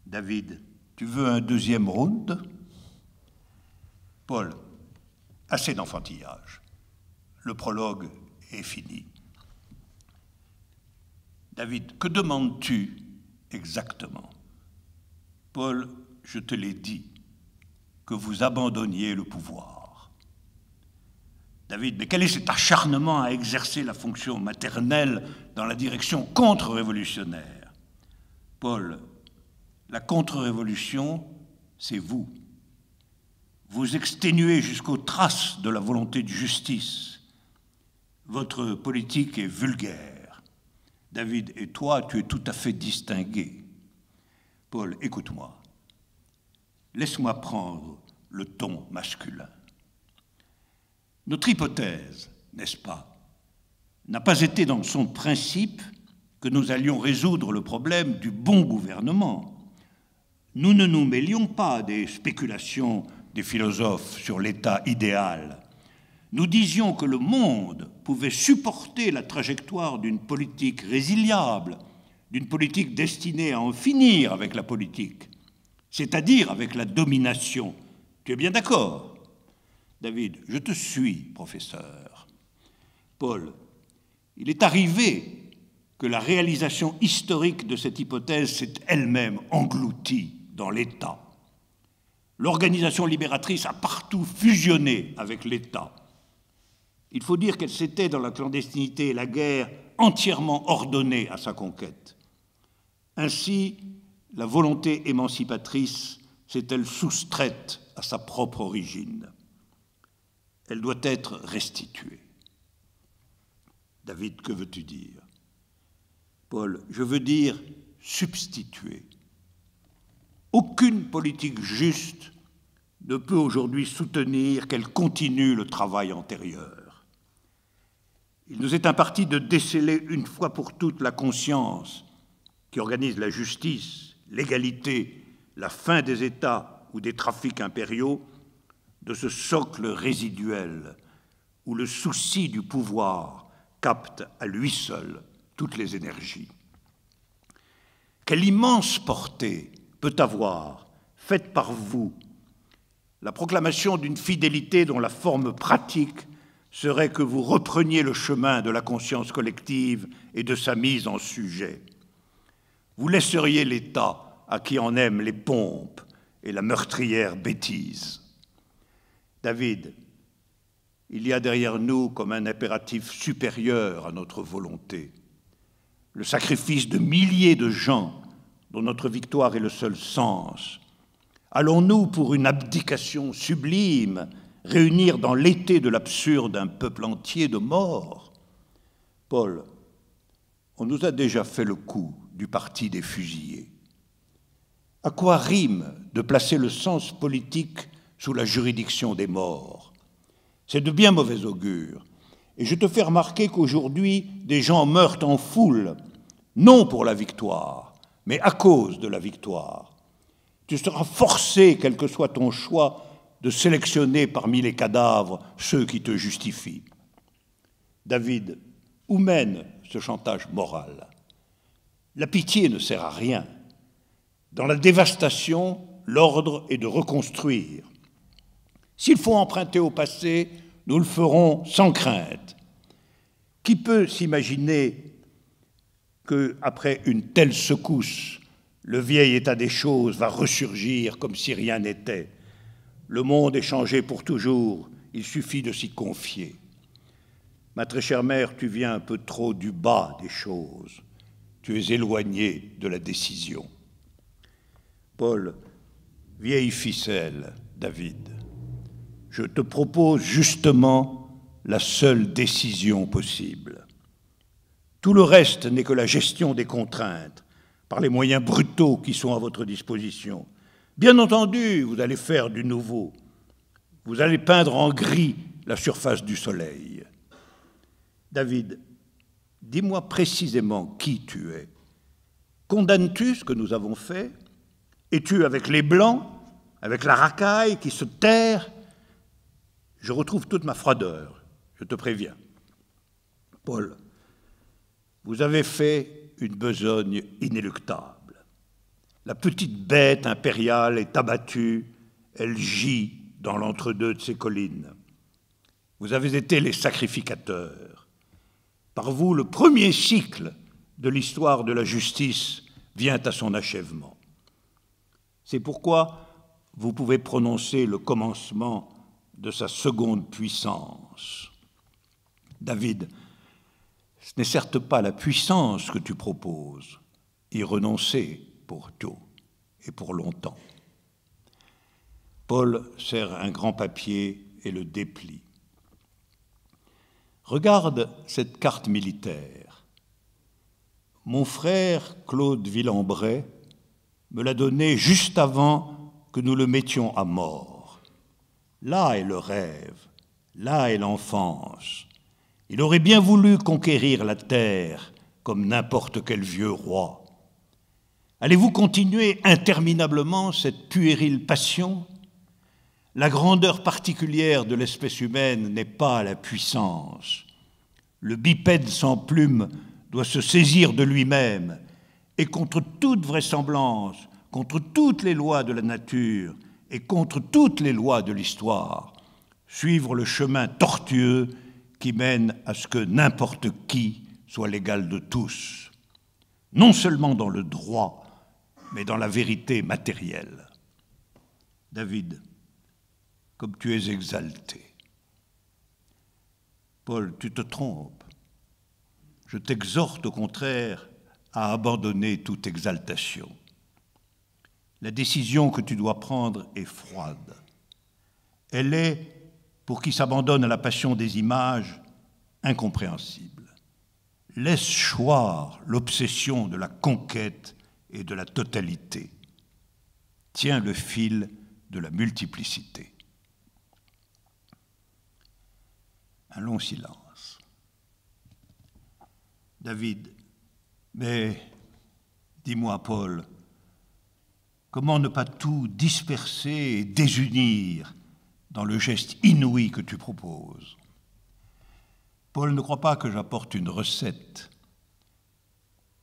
[SPEAKER 1] David, tu veux un deuxième round? Paul, assez d'enfantillage. Le prologue est fini. David, que demandes-tu exactement? Paul, je te l'ai dit, que vous abandonniez le pouvoir. David, mais quel est cet acharnement à exercer la fonction maternelle dans la direction contre-révolutionnaire? Paul, la contre-révolution, c'est vous. Vous exténuez jusqu'aux traces de la volonté de justice. Votre politique est vulgaire. David, et toi, tu es tout à fait distingué. Paul, écoute-moi. Laisse-moi prendre le ton masculin. Notre hypothèse, n'est-ce pas, n'a pas été dans son principe que nous allions résoudre le problème du bon gouvernement. Nous ne nous mêlions pas des spéculations des philosophes sur l'état idéal. Nous disions que le monde pouvait supporter la trajectoire d'une politique résiliable, d'une politique destinée à en finir avec la politique, c'est-à-dire avec la domination. Tu es bien d'accord ? David, je te suis, professeur. Paul, il est arrivé que la réalisation historique de cette hypothèse s'est elle-même engloutie dans l'État. L'organisation libératrice a partout fusionné avec l'État. Il faut dire qu'elle s'était, dans la clandestinité et la guerre, entièrement ordonnée à sa conquête. Ainsi, la volonté émancipatrice s'est-elle soustraite à sa propre origine. Elle doit être restituée. David, que veux-tu dire? Paul, je veux dire substituer. Aucune politique juste ne peut aujourd'hui soutenir qu'elle continue le travail antérieur. Il nous est imparti de déceler une fois pour toutes la conscience qui organise la justice, l'égalité, la fin des États ou des trafics impériaux, de ce socle résiduel où le souci du pouvoir capte à lui seul toutes les énergies. Quelle immense portée peut avoir, faite par vous, la proclamation d'une fidélité dont la forme pratique serait que vous repreniez le chemin de la conscience collective et de sa mise en sujet. Vous laisseriez l'État à qui en aime les pompes et la meurtrière bêtise. David, il y a derrière nous comme un impératif supérieur à notre volonté, le sacrifice de milliers de gens dont notre victoire est le seul sens. Allons-nous, pour une abdication sublime, réunir dans l'été de l'absurde un peuple entier de morts? Paul, on nous a déjà fait le coup du parti des fusillés. À quoi rime de placer le sens politique sous la juridiction des morts? C'est de bien mauvais augure. Et je te fais remarquer qu'aujourd'hui, des gens meurent en foule, non pour la victoire, mais à cause de la victoire. Tu seras forcé, quel que soit ton choix, de sélectionner parmi les cadavres ceux qui te justifient. David, où mène ce chantage moral? La pitié ne sert à rien. Dans la dévastation, l'ordre est de reconstruire. S'il faut emprunter au passé, nous le ferons sans crainte. Qui peut s'imaginer qu'après une telle secousse, le vieil état des choses va ressurgir comme si rien n'était? Le monde est changé pour toujours, il suffit de s'y confier. Ma très chère mère, tu viens un peu trop du bas des choses. Tu es éloignée de la décision. Paul, vieille ficelle, David. Je te propose justement la seule décision possible. Tout le reste n'est que la gestion des contraintes, par les moyens brutaux qui sont à votre disposition. Bien entendu, vous allez faire du nouveau. Vous allez peindre en gris la surface du soleil. David, dis-moi précisément qui tu es. Condamnes-tu ce que nous avons fait? Es-tu avec les Blancs, avec la racaille qui se terre? Je retrouve toute ma froideur, je te préviens. Paul, vous avez fait une besogne inéluctable. La petite bête impériale est abattue, elle gît dans l'entre-deux de ses collines. Vous avez été les sacrificateurs. Par vous, le premier cycle de l'histoire de la justice vient à son achèvement. C'est pourquoi vous pouvez prononcer le commencement de sa seconde puissance. David, ce n'est certes pas la puissance que tu proposes, y renoncer pour tout et pour longtemps. Paul serre un grand papier et le déplie. Regarde cette carte militaire. Mon frère Claude Villambray me l'a donnée juste avant que nous le mettions à mort. Là est le rêve, là est l'enfance. Il aurait bien voulu conquérir la terre comme n'importe quel vieux roi. Allez-vous continuer interminablement cette puérile passion ? La grandeur particulière de l'espèce humaine n'est pas la puissance. Le bipède sans plume doit se saisir de lui-même et contre toute vraisemblance, contre toutes les lois de la nature et contre toutes les lois de l'histoire, suivre le chemin tortueux qui mène à ce que n'importe qui soit l'égal de tous, non seulement dans le droit, mais dans la vérité matérielle. David, comme tu es exalté. Paul, tu te trompes. Je t'exhorte au contraire à abandonner toute exaltation. La décision que tu dois prendre est froide. Elle est, pour qui s'abandonne à la passion des images, incompréhensible. Laisse choir l'obsession de la conquête et de la totalité. Tiens le fil de la multiplicité. Un long silence. David, mais dis-moi, Paul, comment ne pas tout disperser et désunir dans le geste inouï que tu proposes? Paul ne croit pas que j'apporte une recette,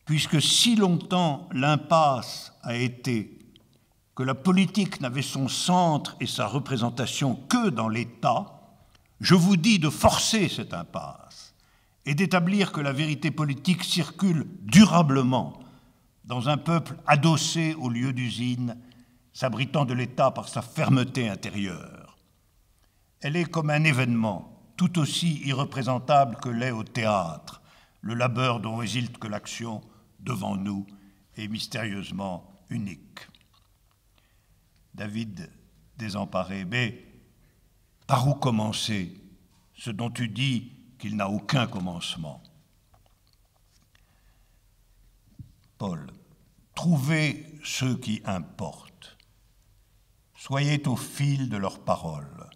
[SPEAKER 1] puisque si longtemps l'impasse a été que la politique n'avait son centre et sa représentation que dans l'État, je vous dis de forcer cette impasse et d'établir que la vérité politique circule durablement dans un peuple adossé au lieu d'usine, s'abritant de l'État par sa fermeté intérieure. Elle est comme un événement, tout aussi irreprésentable que l'est au théâtre, le labeur dont résulte que l'action, devant nous, est mystérieusement unique. David, désemparé, mais par où commencer ce dont tu dis qu'il n'a aucun commencement? Paul, trouvez ceux qui importent. Soyez au fil de leurs paroles.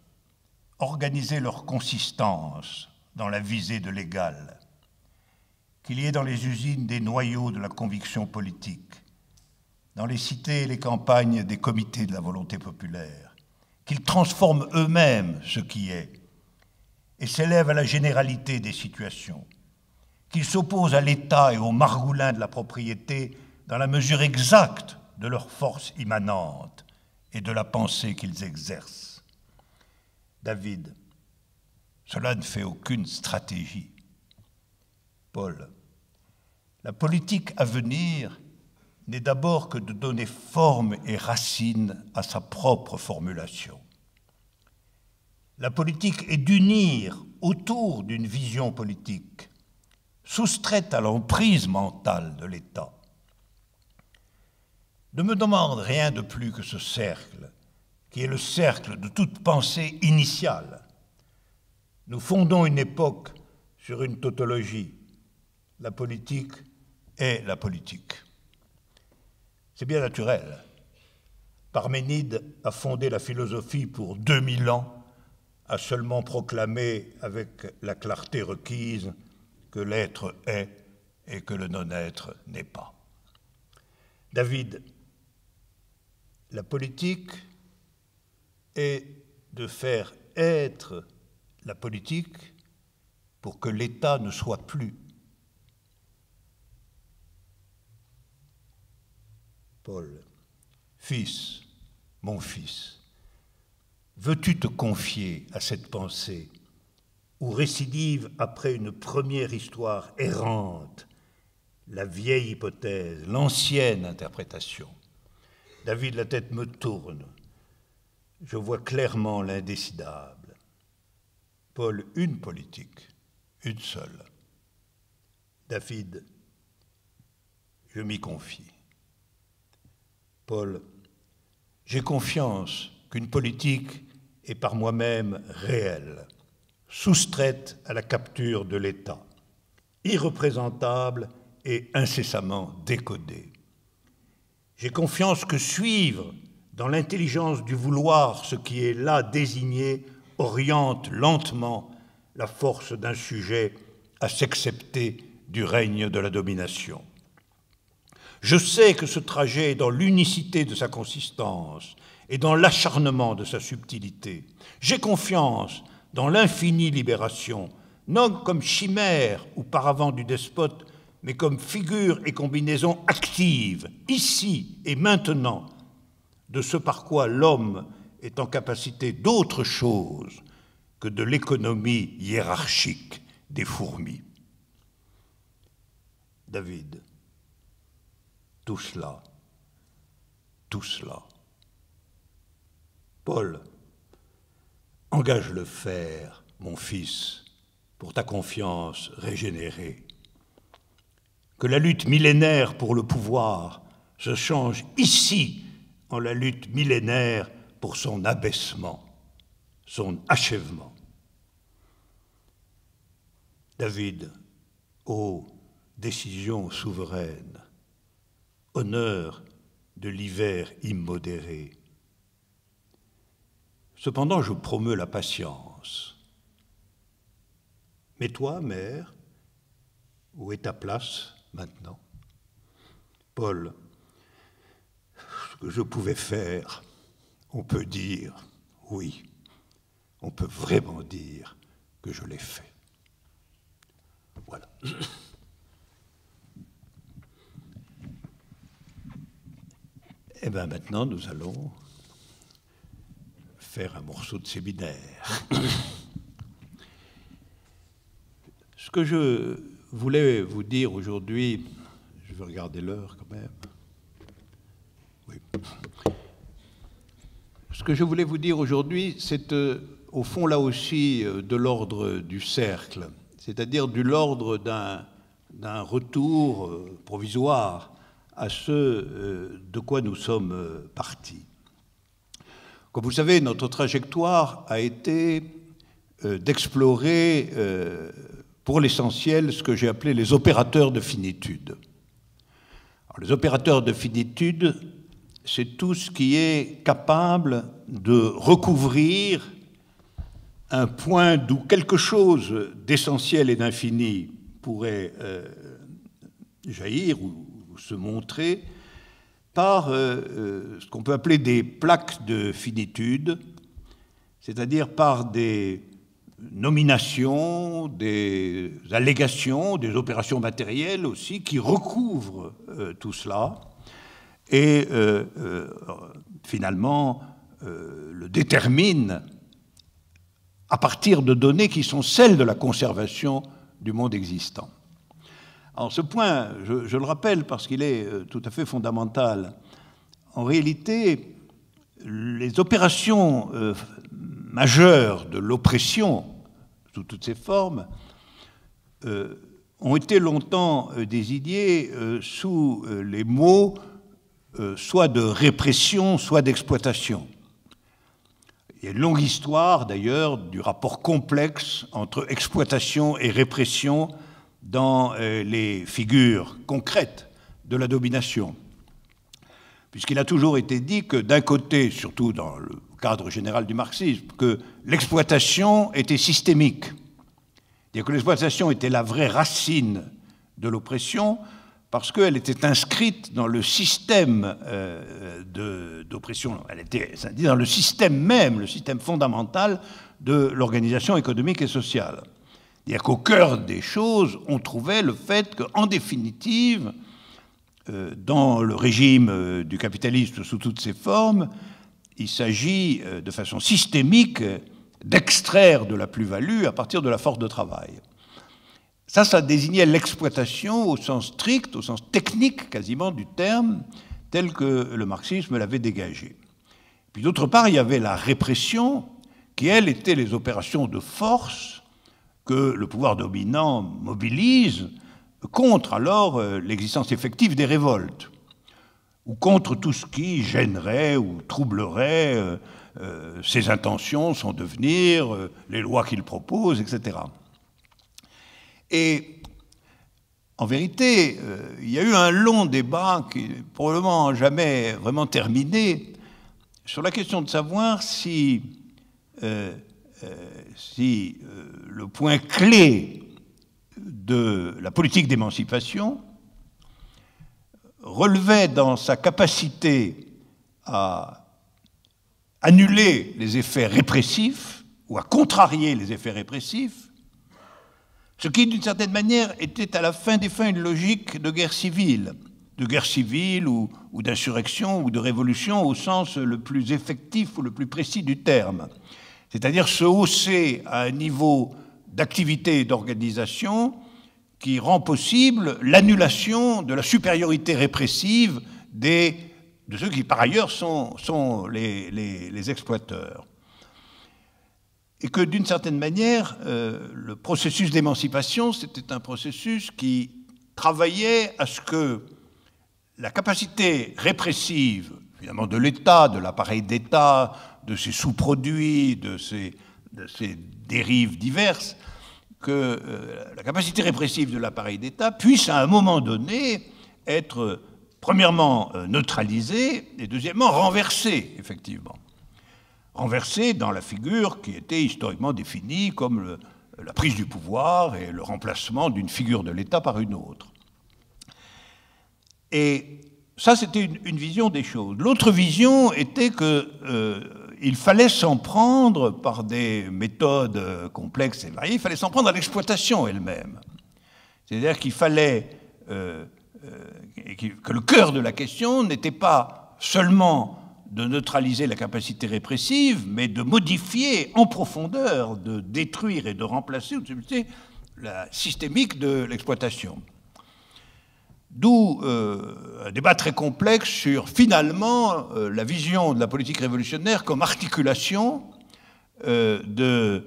[SPEAKER 1] Organisez leur consistance dans la visée de l'égal. Qu'il y ait dans les usines des noyaux de la conviction politique, dans les cités et les campagnes des comités de la volonté populaire, qu'ils transforment eux-mêmes ce qui est et s'élèvent à la généralité des situations, qu'ils s'opposent à l'État et aux margoulins de la propriété dans la mesure exacte de leur force immanente et de la pensée qu'ils exercent. David, cela ne fait aucune stratégie. Paul, la politique à venir n'est d'abord que de donner forme et racine à sa propre formulation. La politique est d'unir autour d'une vision politique, soustraite à l'emprise mentale de l'État. Ne me demande rien de plus que ce cercle, qui est le cercle de toute pensée initiale. Nous fondons une époque sur une tautologie. La politique est la politique. C'est bien naturel. Parménide a fondé la philosophie pour 2000 ans, a seulement proclamé avec la clarté requise que l'être est et que le non-être n'est pas. David, la politique est de faire être la politique pour que l'État ne soit plus. Paul, fils, mon fils, veux-tu te confier à cette pensée où récidive après une première histoire errante la vieille hypothèse, l'ancienne interprétation? David, la tête me tourne. Je vois clairement l'indécidable. Paul, une politique, une seule. David, je m'y confie. Paul, j'ai confiance qu'une politique est par moi-même réelle, soustraite à la capture de l'État, irreprésentable et incessamment décodée. J'ai confiance que suivre dans l'intelligence du vouloir ce qui est là désigné oriente lentement la force d'un sujet à s'excepter du règne de la domination. Je sais que ce trajet est dans l'unicité de sa consistance et dans l'acharnement de sa subtilité. J'ai confiance dans l'infinie libération, non comme chimère ou paravent du despote, mais comme figure et combinaison active, ici et maintenant, de ce par quoi l'homme est en capacité d'autre chose que de l'économie hiérarchique des fourmis. David, tout cela. Paul, engage le fer, mon fils, pour ta confiance régénérée. Que la lutte millénaire pour le pouvoir se change ici en la lutte millénaire pour son abaissement, son achèvement. David, ô décision souveraine, honneur de l'hiver immodéré. Cependant, je promeus la patience. Mais toi, mère, où est ta place maintenant? Paul, ce que je pouvais faire, on peut dire, oui, on peut vraiment dire que je l'ai fait. Voilà. Et bien maintenant, nous allons faire un morceau de séminaire. Ce que je voulais vous dire aujourd'hui, je vais regarder l'heure quand même. Oui. Ce que je voulais vous dire aujourd'hui, c'est au fond là aussi de l'ordre du cercle, c'est-à-dire de l'ordre d'un retour provisoire à ce de quoi nous sommes partis. Comme vous savez, notre trajectoire a été d'explorer pour l'essentiel ce que j'ai appelé les opérateurs de finitude. Alors, les opérateurs de finitude, c'est tout ce qui est capable de recouvrir un point d'où quelque chose d'essentiel et d'infini pourrait jaillir ou se montrer par ce qu'on peut appeler des plaques de finitude, c'est-à-dire par des nominations, des allégations, des opérations matérielles aussi, qui recouvrent tout cela et finalement le déterminent à partir de données qui sont celles de la conservation du monde existant. Alors ce point, je le rappelle parce qu'il est tout à fait fondamental. En réalité, les opérations majeures de l'oppression, sous toutes ses formes, ont été longtemps désignées sous les mots soit de répression, soit d'exploitation. Il y a une longue histoire, d'ailleurs, du rapport complexe entre exploitation et répression dans les figures concrètes de la domination. Puisqu'il a toujours été dit que d'un côté, surtout dans le cadre général du marxisme, que l'exploitation était systémique. C'est-à-dire que l'exploitation était la vraie racine de l'oppression parce qu'elle était inscrite dans le système d'oppression. Elle était dans le système même, le système fondamental de l'organisation économique et sociale. C'est-à-dire qu'au cœur des choses, on trouvait le fait qu'en définitive, dans le régime du capitalisme sous toutes ses formes, il s'agit de façon systémique d'extraire de la plus-value à partir de la force de travail. Ça désignait l'exploitation au sens strict, au sens technique quasiment du terme, tel que le marxisme l'avait dégagé. Puis d'autre part, il y avait la répression, qui, elle, était les opérations de force que le pouvoir dominant mobilise contre alors l'existence effective des révoltes, ou contre tout ce qui gênerait ou troublerait ses intentions, son devenir, les lois qu'il propose, etc. Et en vérité, il y a eu un long débat qui probablement n'a jamais vraiment terminé sur la question de savoir si le point clé de la politique d'émancipation relevait dans sa capacité à annuler les effets répressifs ou à contrarier les effets répressifs, ce qui, d'une certaine manière, était à la fin des fins une logique de guerre civile ou d'insurrection ou de révolution au sens le plus effectif ou le plus précis du terme. C'est-à-dire se hausser à un niveau d'activité et d'organisation qui rend possible l'annulation de la supériorité répressive de ceux qui, par ailleurs, sont les exploiteurs. Et que, d'une certaine manière, le processus d'émancipation, c'était un processus qui travaillait à ce que la capacité répressive, finalement, de l'État, de l'appareil d'État, de ses sous-produits, de ses dérives diverses, que la capacité répressive de l'appareil d'État puisse, à un moment donné, être, premièrement, neutralisée, et deuxièmement, renversée, effectivement. Renversée dans la figure qui était historiquement définie comme la prise du pouvoir et le remplacement d'une figure de l'État par une autre. Et ça, c'était une vision des choses. L'autre vision était qu'il fallait s'en prendre par des méthodes complexes et variées, il fallait s'en prendre à l'exploitation elle-même. C'est-à-dire qu'il fallait que le cœur de la question n'était pas seulement de neutraliser la capacité répressive, mais de modifier en profondeur, de détruire et de remplacer la systémique de l'exploitation. D'où un débat très complexe sur, finalement, la vision de la politique révolutionnaire comme articulation d'un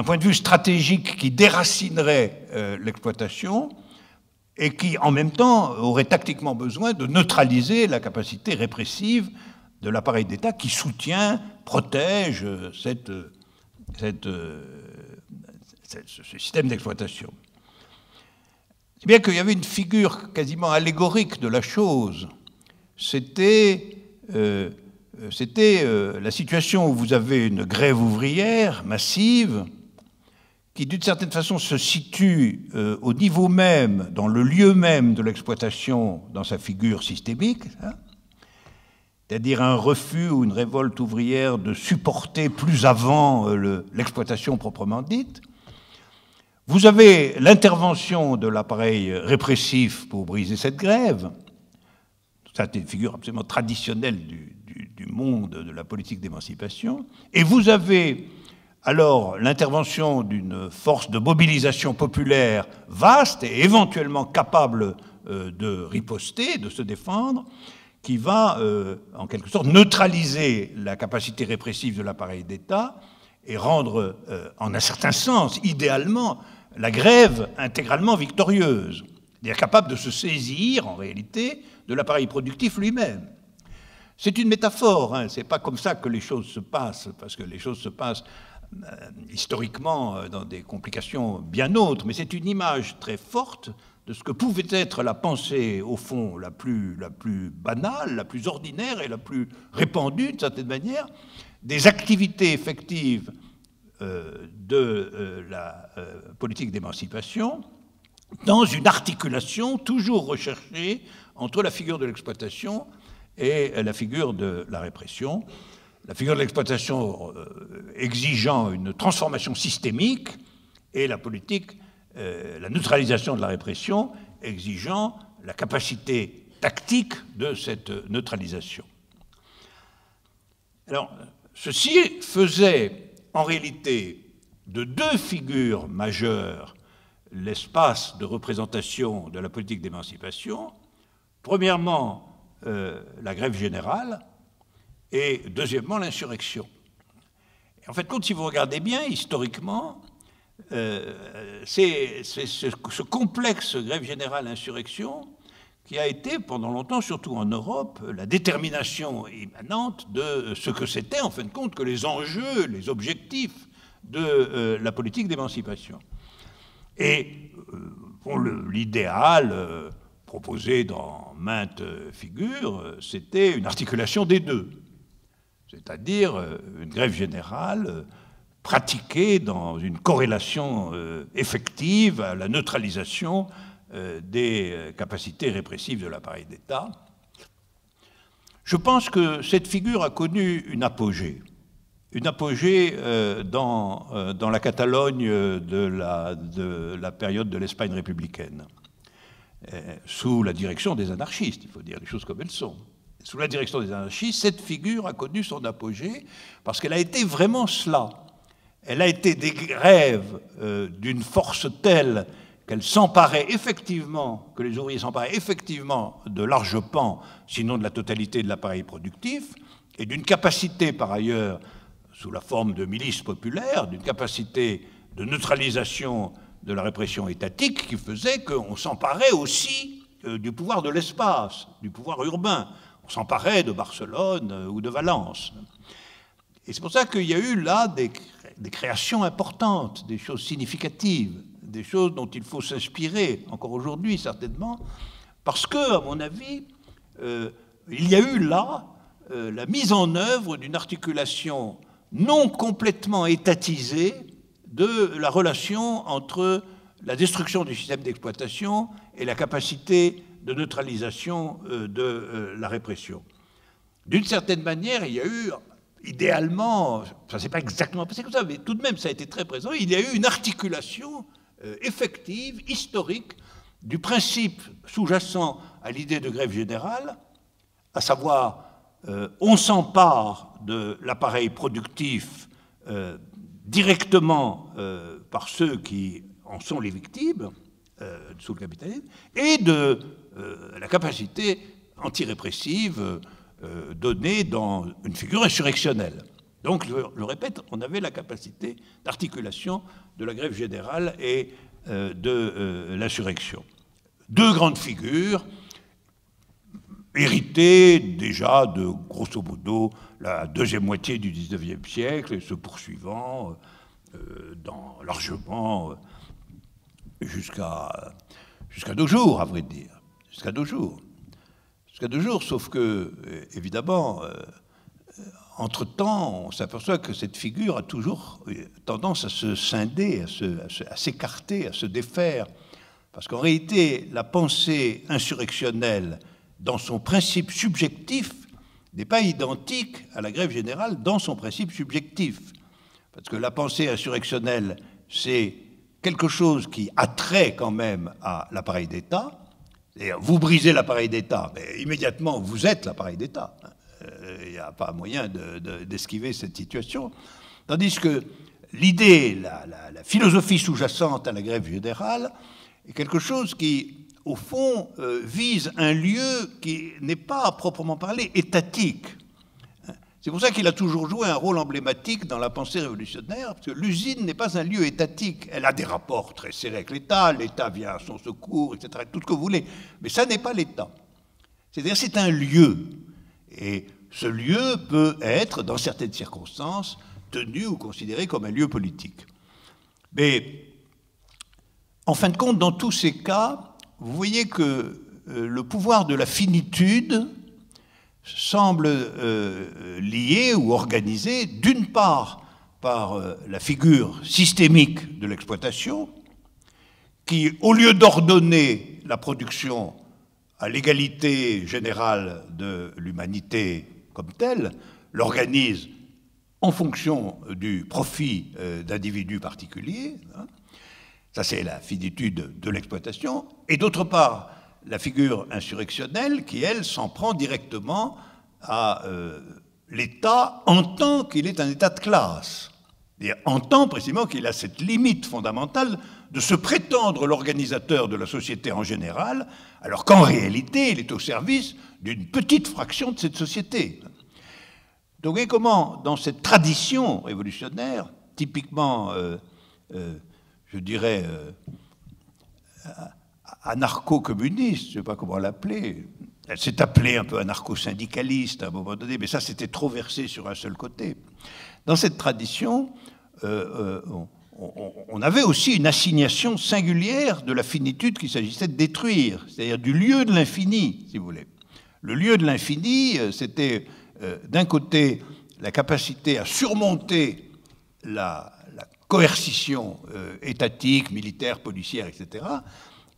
[SPEAKER 1] point de vue stratégique qui déracinerait l'exploitation et qui, en même temps, aurait tactiquement besoin de neutraliser la capacité répressive de l'appareil d'État qui soutient, protège ce système d'exploitation. C'est bien qu'il y avait une figure quasiment allégorique de la chose. C'était la situation où vous avez une grève ouvrière massive qui, d'une certaine façon, se situe au niveau même, dans le lieu même de l'exploitation, dans sa figure systémique, hein, c'est-à-dire un refus ou une révolte ouvrière de supporter plus avant l'exploitation proprement dite. Vous avez l'intervention de l'appareil répressif pour briser cette grève. C'est une figure absolument traditionnelle du monde de la politique d'émancipation. Et vous avez alors l'intervention d'une force de mobilisation populaire vaste et éventuellement capable de riposter, de se défendre, qui va, en quelque sorte, neutraliser la capacité répressive de l'appareil d'État et rendre, en un certain sens, idéalement, la grève intégralement victorieuse, c'est-à-dire capable de se saisir, en réalité, de l'appareil productif lui-même. C'est une métaphore, hein, c'est pas comme ça que les choses se passent, parce que les choses se passent historiquement dans des complications bien autres, mais c'est une image très forte de ce que pouvait être la pensée, au fond, la plus banale, la plus ordinaire et la plus répandue, d'une certaine manière, des activités effectives de la politique d'émancipation dans une articulation toujours recherchée entre la figure de l'exploitation et la figure de la répression. La figure de l'exploitation exigeant une transformation systémique et la politique, la neutralisation de la répression exigeant la capacité tactique de cette neutralisation. Alors, ceci faisait en réalité de deux figures majeures l'espace de représentation de la politique d'émancipation. Premièrement, la grève générale et deuxièmement, l'insurrection. En fait, si vous regardez bien, historiquement, c'est ce complexe grève générale insurrection qui a été pendant longtemps, surtout en Europe, la détermination immanente de ce que c'était en fin de compte que les enjeux, les objectifs de la politique d'émancipation. Et bon, l'idéal proposé dans maintes figures, c'était une articulation des deux, c'est-à-dire une grève générale pratiquée dans une corrélation effective à la neutralisation des capacités répressives de l'appareil d'État. Je pense que cette figure a connu une apogée dans la Catalogne de la période de l'Espagne républicaine, sous la direction des anarchistes, il faut dire les choses comme elles sont. Sous la direction des anarchistes, cette figure a connu son apogée parce qu'elle a été vraiment cela. Elle a été des grèves d'une force telle qu'elle s'emparait effectivement, que les ouvriers s'emparaient effectivement de larges pans, sinon de la totalité de l'appareil productif, et d'une capacité par ailleurs, sous la forme de milices populaires, d'une capacité de neutralisation de la répression étatique qui faisait qu'on s'emparait aussi du pouvoir de l'espace, du pouvoir urbain. On s'emparait de Barcelone ou de Valence. Et c'est pour ça qu'il y a eu là des créations importantes, des choses significatives, des choses dont il faut s'inspirer, encore aujourd'hui certainement, parce que, à mon avis, il y a eu là la mise en œuvre d'une articulation non complètement étatisée de la relation entre la destruction du système d'exploitation et la capacité de neutralisation de la répression. D'une certaine manière, il y a eu, idéalement, ça ne s'est pas exactement passé comme ça, mais tout de même ça a été très présent, il y a eu une articulation effective, historique, du principe sous-jacent à l'idée de grève générale, à savoir on s'empare de l'appareil productif directement par ceux qui en sont les victimes sous le capitalisme, et de la capacité antirépressive donnée dans une figure insurrectionnelle. Donc, je le répète, on avait la capacité d'articulation de la grève générale et de l'insurrection. Deux grandes figures, héritées déjà de, grosso modo, la deuxième moitié du XIXe siècle, et se poursuivant largement jusqu'à nos jours, à vrai dire. Jusqu'à nos jours. Jusqu'à nos jours, sauf que, évidemment, entre-temps, on s'aperçoit que cette figure a toujours tendance à se scinder, à s'écarter, à se défaire. Parce qu'en réalité, la pensée insurrectionnelle, dans son principe subjectif, n'est pas identique à la grève générale dans son principe subjectif. Parce que la pensée insurrectionnelle, c'est quelque chose qui a trait quand même à l'appareil d'État. Vous brisez l'appareil d'État, mais immédiatement vous êtes l'appareil d'État. Il n'y a pas moyen d'esquiver cette situation. Tandis que l'idée, la philosophie sous-jacente à la grève générale est quelque chose qui, au fond, vise un lieu qui n'est pas à proprement parler étatique. C'est pour ça qu'il a toujours joué un rôle emblématique dans la pensée révolutionnaire, parce que l'usine n'est pas un lieu étatique. Elle a des rapports très serrés avec l'État, l'État vient à son secours, etc., tout ce que vous voulez. Mais ça n'est pas l'État. C'est-à-dire c'est un lieu. Et ce lieu peut être, dans certaines circonstances, tenu ou considéré comme un lieu politique. Mais, en fin de compte, dans tous ces cas, vous voyez que le pouvoir de la finitude semble lié ou organisé, d'une part, par la figure systémique de l'exploitation, qui, au lieu d'ordonner la production à l'égalité générale de l'humanité comme telle, l'organise en fonction du profit d'individus particuliers. Ça, c'est la finitude de l'exploitation. Et d'autre part, la figure insurrectionnelle qui, elle, s'en prend directement à l'État en tant qu'il est un État de classe. Et en tant précisément qu'il a cette limite fondamentale de se prétendre l'organisateur de la société en général, alors qu'en réalité, il est au service d'une petite fraction de cette société. Donc, vous voyez comment, dans cette tradition révolutionnaire, typiquement je dirais, anarcho-communiste, je ne sais pas comment l'appeler. Elle s'est appelée un peu anarcho-syndicaliste à un moment donné, mais ça, c'était trop versé sur un seul côté. Dans cette tradition, on avait aussi une assignation singulière de la finitude qu'il s'agissait de détruire, c'est-à-dire du lieu de l'infini, si vous voulez. Le lieu de l'infini, c'était d'un côté la capacité à surmonter la coercition étatique, militaire, policière, etc.,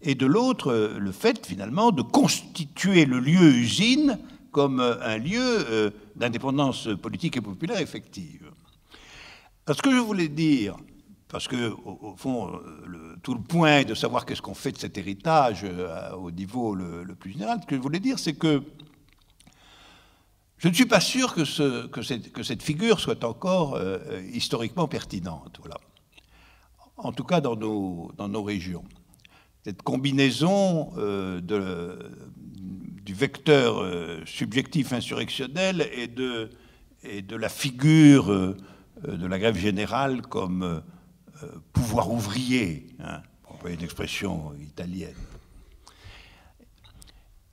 [SPEAKER 1] et de l'autre, le fait, finalement, de constituer le lieu usine comme un lieu d'indépendance politique et populaire effective. Alors, ce que je voulais dire, parce que, au fond, tout le point est de savoir qu'est-ce qu'on fait de cet héritage au niveau le plus général, ce que je voulais dire, c'est que je ne suis pas sûr que cette figure soit encore historiquement pertinente, voilà. En tout cas dans nos régions. Cette combinaison du vecteur subjectif insurrectionnel et de la figure de la grève générale comme pouvoir ouvrier, hein, pour employer une expression italienne.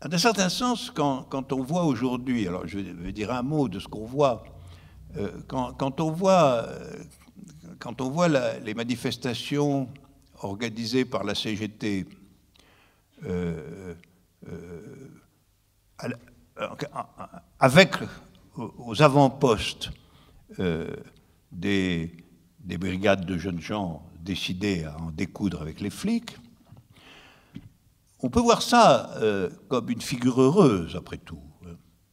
[SPEAKER 1] Dans un certain sens, quand on voit aujourd'hui, alors je vais dire un mot de ce qu'on voit, quand on voit les manifestations organisées par la CGT avec aux avant-postes des brigades de jeunes gens décidés à en découdre avec les flics, on peut voir ça comme une figure heureuse, après tout.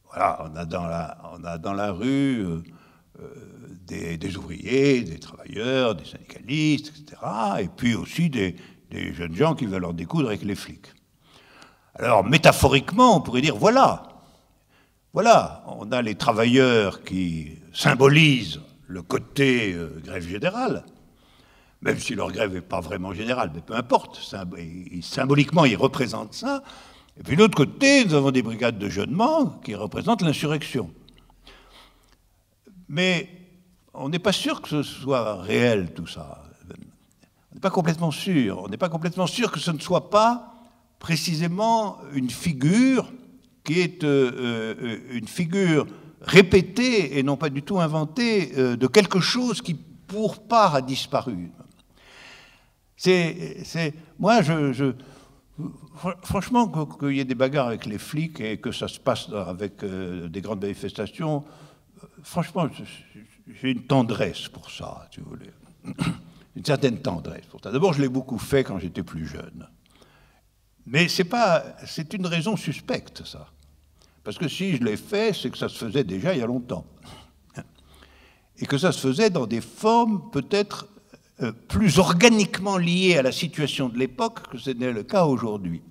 [SPEAKER 1] Voilà, on a dans la rue des ouvriers, des travailleurs, des syndicalistes, etc. Et puis aussi des jeunes gens qui veulent en découdre avec les flics. Alors, métaphoriquement, on pourrait dire, voilà, on a les travailleurs qui symbolisent le côté grève générale, même si leur grève n'est pas vraiment générale, mais peu importe, symboliquement, ils représentent ça. Et puis de l'autre côté, nous avons des brigades de jeunement qui représentent l'insurrection. Mais on n'est pas sûr que ce soit réel, tout ça. On n'est pas complètement sûr. On n'est pas complètement sûr que ce ne soit pas précisément une figure qui est une figure répétée et non pas du tout inventée de quelque chose qui, pour part, a disparu. Moi, franchement, qu'il y ait des bagarres avec les flics et que ça se passe avec des grandes manifestations, franchement, j'ai une tendresse pour ça, si vous voulez. Une certaine tendresse pour ça. D'abord, je l'ai beaucoup fait quand j'étais plus jeune. Mais c'est une raison suspecte, ça. Parce que si je l'ai fait, c'est que ça se faisait déjà il y a longtemps. Et que ça se faisait dans des formes peut-être plus organiquement liées à la situation de l'époque que ce n'est le cas aujourd'hui.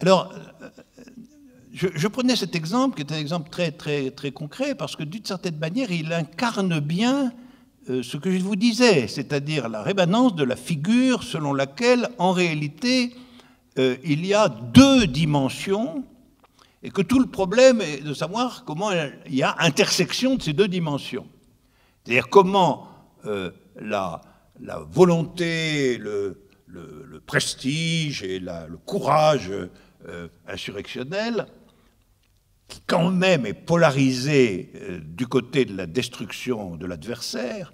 [SPEAKER 1] Alors, je prenais cet exemple, qui est un exemple très, très, très concret, parce que d'une certaine manière, il incarne bien ce que je vous disais, c'est-à-dire la rémanence de la figure selon laquelle, en réalité, il y a deux dimensions, et que tout le problème est de savoir comment il y a intersection de ces deux dimensions. C'est-à-dire comment la volonté, le prestige et le courage insurrectionnel, qui quand même est polarisé du côté de la destruction de l'adversaire,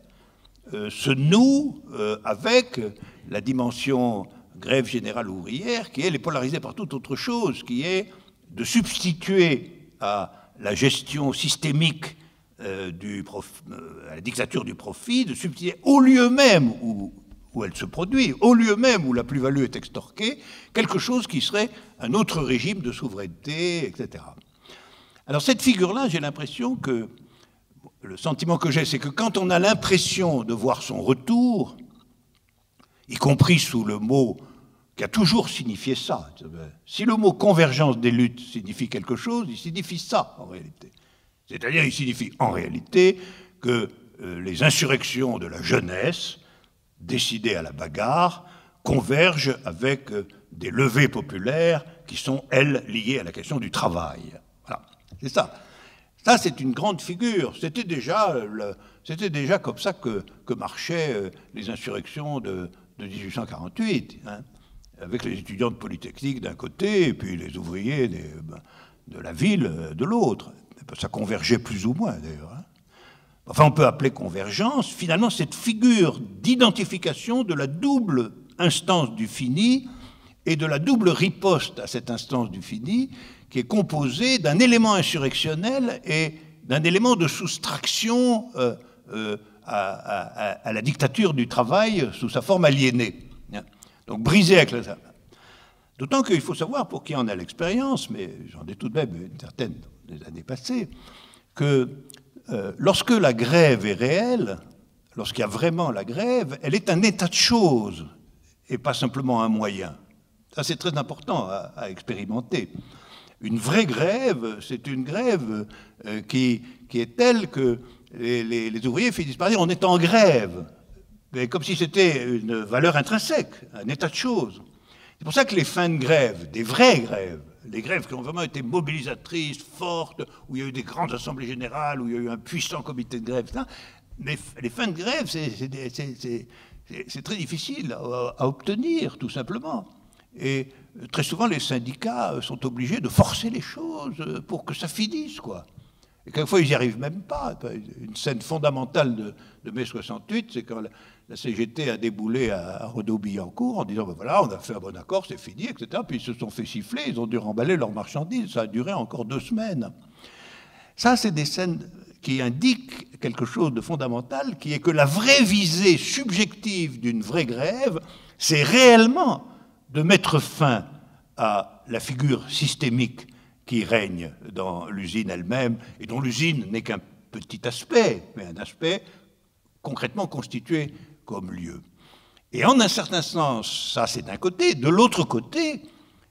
[SPEAKER 1] se noue avec la dimension grève générale ouvrière, qui elle est polarisée par toute autre chose, qui est de substituer à la gestion systémique à la dictature du profit, de substituer au lieu même où elle se produit, au lieu même où la plus-value est extorquée, quelque chose qui serait un autre régime de souveraineté, etc. Alors cette figure-là, j'ai l'impression que, le sentiment que j'ai, c'est que quand on a l'impression de voir son retour, y compris sous le mot qui a toujours signifié ça, si le mot convergence des luttes signifie quelque chose, il signifie ça en réalité. C'est-à-dire, il signifie en réalité que les insurrections de la jeunesse, décidées à la bagarre, convergent avec des levées populaires qui sont, elles, liées à la question du travail. Voilà, c'est ça. Ça, c'est une grande figure. C'était déjà comme ça que marchaient les insurrections de 1848, hein, avec les étudiants de Polytechnique d'un côté et puis les ouvriers de la ville de l'autre. Ça convergeait plus ou moins, d'ailleurs. Hein. Enfin, on peut appeler convergence, finalement, cette figure d'identification de la double instance du fini et de la double riposte à cette instance du fini, qui est composée d'un élément insurrectionnel et d'un élément de soustraction à la dictature du travail sous sa forme aliénée. Donc brisée avec la... D'autant qu'il faut savoir, pour qui en a l'expérience, mais j'en ai tout de même une certaine des années passées, que lorsque la grève est réelle, lorsqu'il y a vraiment la grève, elle est un état de choses et pas simplement un moyen. Ça, c'est très important à expérimenter. Une vraie grève, c'est une grève qui est telle que les ouvriers finissent par dire on est en grève, mais comme si c'était une valeur intrinsèque, un état de choses. C'est pour ça que les fins de grève, des vraies grèves, les grèves qui ont vraiment été mobilisatrices, fortes, où il y a eu des grandes assemblées générales, où il y a eu un puissant comité de grève, etc., les fins de grève, c'est très difficile à obtenir, tout simplement. Et très souvent, les syndicats sont obligés de forcer les choses pour que ça finisse, quoi. Et quelquefois, ils n'y arrivent même pas. Une scène fondamentale de mai 68, c'est quand la CGT a déboulé à Redau-Billancourt en disant ben voilà, on a fait un bon accord, c'est fini, etc. Puis ils se sont fait siffler, ils ont dû remballer leurs marchandises. Ça a duré encore 2 semaines. Ça, c'est des scènes qui indiquent quelque chose de fondamental, qui est que la vraie visée subjective d'une vraie grève, c'est réellement de mettre fin à la figure systémique qui règne dans l'usine elle-même, et dont l'usine n'est qu'un petit aspect, mais un aspect concrètement constitué comme lieu. Et en un certain sens, ça c'est d'un côté. De l'autre côté,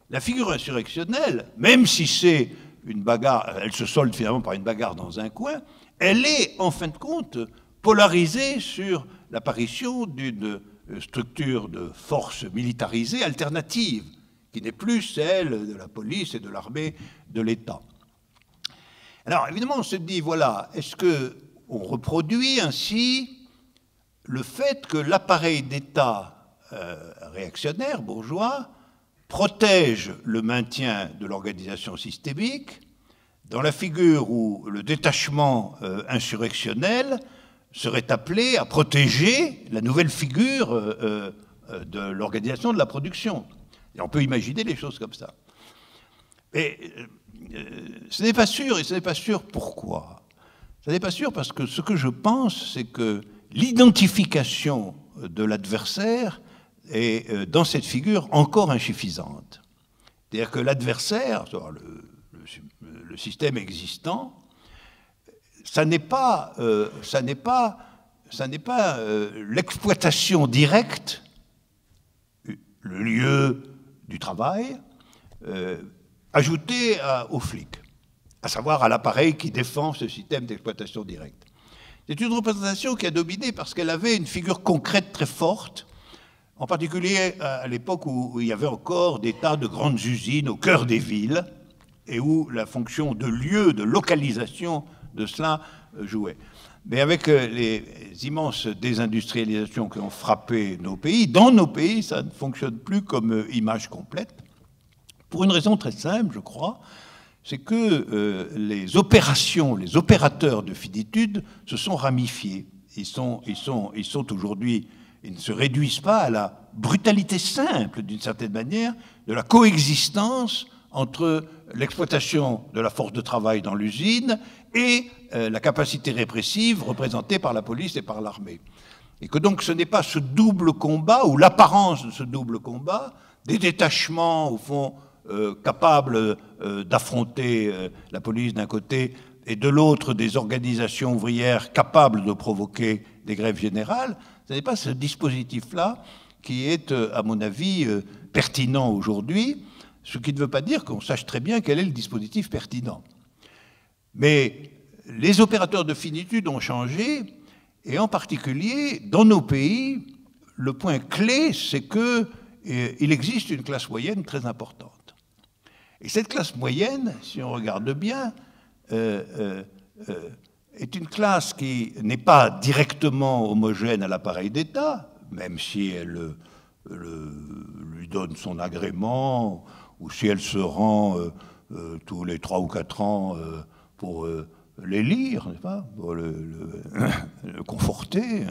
[SPEAKER 1] la figure insurrectionnelle, même si c'est une bagarre, elle se solde finalement par une bagarre dans un coin, elle est en fin de compte polarisée sur l'apparition d'une structure de force militarisée alternative, qui n'est plus celle de la police et de l'armée de l'État. Alors évidemment, on se dit, voilà, est-ce qu'on reproduit ainsi le fait que l'appareil d'État réactionnaire, bourgeois, protège le maintien de l'organisation systémique dans la figure où le détachement insurrectionnel serait appelé à protéger la nouvelle figure de l'organisation de la production. Et on peut imaginer les choses comme ça. Mais ce n'est pas sûr, et ce n'est pas sûr pourquoi. Ce n'est pas sûr parce que ce que je pense, c'est que l'identification de l'adversaire est, dans cette figure, encore insuffisante. C'est-à-dire que l'adversaire, le système existant, ça n'est pas l'exploitation directe, le lieu du travail, ajouté aux flics, à savoir à l'appareil qui défend ce système d'exploitation directe. C'est une représentation qui a dominé parce qu'elle avait une figure concrète très forte, en particulier à l'époque où il y avait encore des tas de grandes usines au cœur des villes et où la fonction de lieu, de localisation de cela jouait. Mais avec les immenses désindustrialisations qui ont frappé nos pays, dans nos pays, ça ne fonctionne plus comme image complète. Pour une raison très simple, je crois, c'est que les opérations, les opérateurs de finitude se sont ramifiés. Ils sont aujourd'hui, ils ne se réduisent pas à la brutalité simple, d'une certaine manière, de la coexistence entre l'exploitation de la force de travail dans l'usine et la capacité répressive représentée par la police et par l'armée. Et que donc ce n'est pas ce double combat, ou l'apparence de ce double combat, des détachements, au fond, capables d'affronter la police d'un côté, et de l'autre des organisations ouvrières capables de provoquer des grèves générales. Ce n'est pas ce dispositif-là qui est, à mon avis, pertinent aujourd'hui, ce qui ne veut pas dire qu'on sache très bien quel est le dispositif pertinent. Mais les opérateurs de finitude ont changé, et en particulier, dans nos pays, le point clé, c'est qu'il existe une classe moyenne très importante. Et cette classe moyenne, si on regarde bien, est une classe qui n'est pas directement homogène à l'appareil d'État, même si elle lui donne son agrément, ou si elle se rend tous les 3 ou 4 ans pour l'élire, n'est-ce pas, pour le conforter.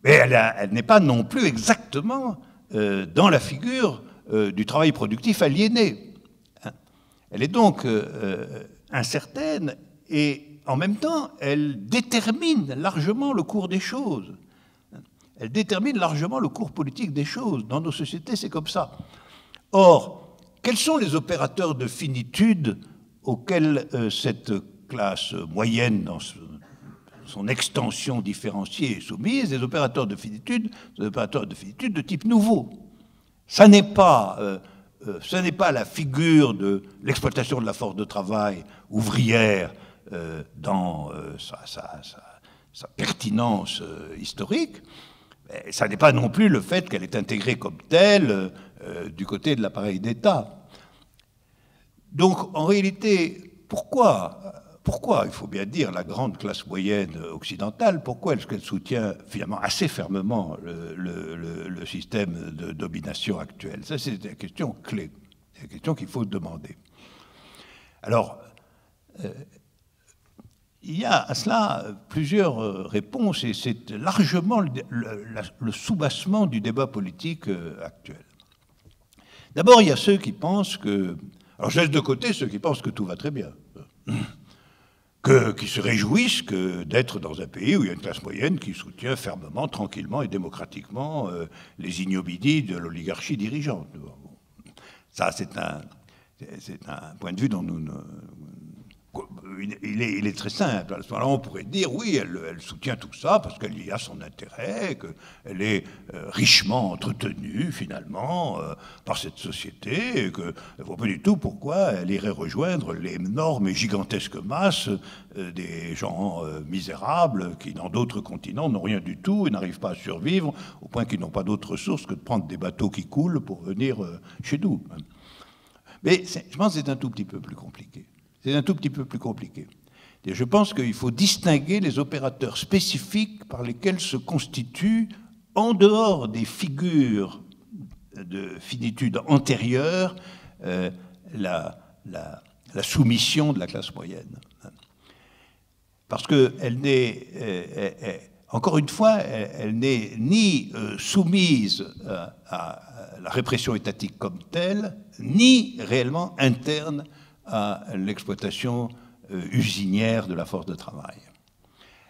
[SPEAKER 1] Mais elle n'est pas non plus exactement dans la figure du travail productif aliéné. Elle est donc incertaine et en même temps, elle détermine largement le cours des choses. Elle détermine largement le cours politique des choses. Dans nos sociétés, c'est comme ça. Or, quels sont les opérateurs de finitude auxquels cette classe moyenne, dans son extension différenciée, est soumise? Des opérateurs de finitude de type nouveau. Ça n'est pas la figure de l'exploitation de la force de travail ouvrière dans sa pertinence historique. Ça n'est pas non plus le fait qu'elle est intégrée comme telle du côté de l'appareil d'État. Donc, en réalité, pourquoi, il faut bien dire, la grande classe moyenne occidentale, pourquoi est-ce qu'elle soutient finalement assez fermement le système de domination actuel? Ça, c'est la question clé, la question qu'il faut demander. Alors, il y a à cela plusieurs réponses, et c'est largement le soubassement du débat politique actuel. D'abord, il y a ceux qui pensent que... Alors, je laisse de côté ceux qui pensent que tout va très bien, qui se réjouissent d'être dans un pays où il y a une classe moyenne qui soutient fermement, tranquillement et démocratiquement les ignominies de l'oligarchie dirigeante. Ça, c'est un point de vue dont nous... Il est très simple. À ce moment-là, on pourrait dire, oui, elle soutient tout ça parce qu'elle y a son intérêt, qu'elle est richement entretenue, finalement, par cette société, et qu'elle ne voit pas du tout pourquoi elle irait rejoindre l'énorme et gigantesque masse des gens misérables qui, dans d'autres continents, n'ont rien du tout et n'arrivent pas à survivre, au point qu'ils n'ont pas d'autre ressource que de prendre des bateaux qui coulent pour venir chez nous. Mais je pense que c'est un tout petit peu plus compliqué. C'est un tout petit peu plus compliqué. Et je pense qu'il faut distinguer les opérateurs spécifiques par lesquels se constitue, en dehors des figures de finitude antérieure, la soumission de la classe moyenne. Parce qu'elle n'est, encore une fois, elle n'est ni soumise à la répression étatique comme telle, ni réellement interne à l'exploitation usinière de la force de travail.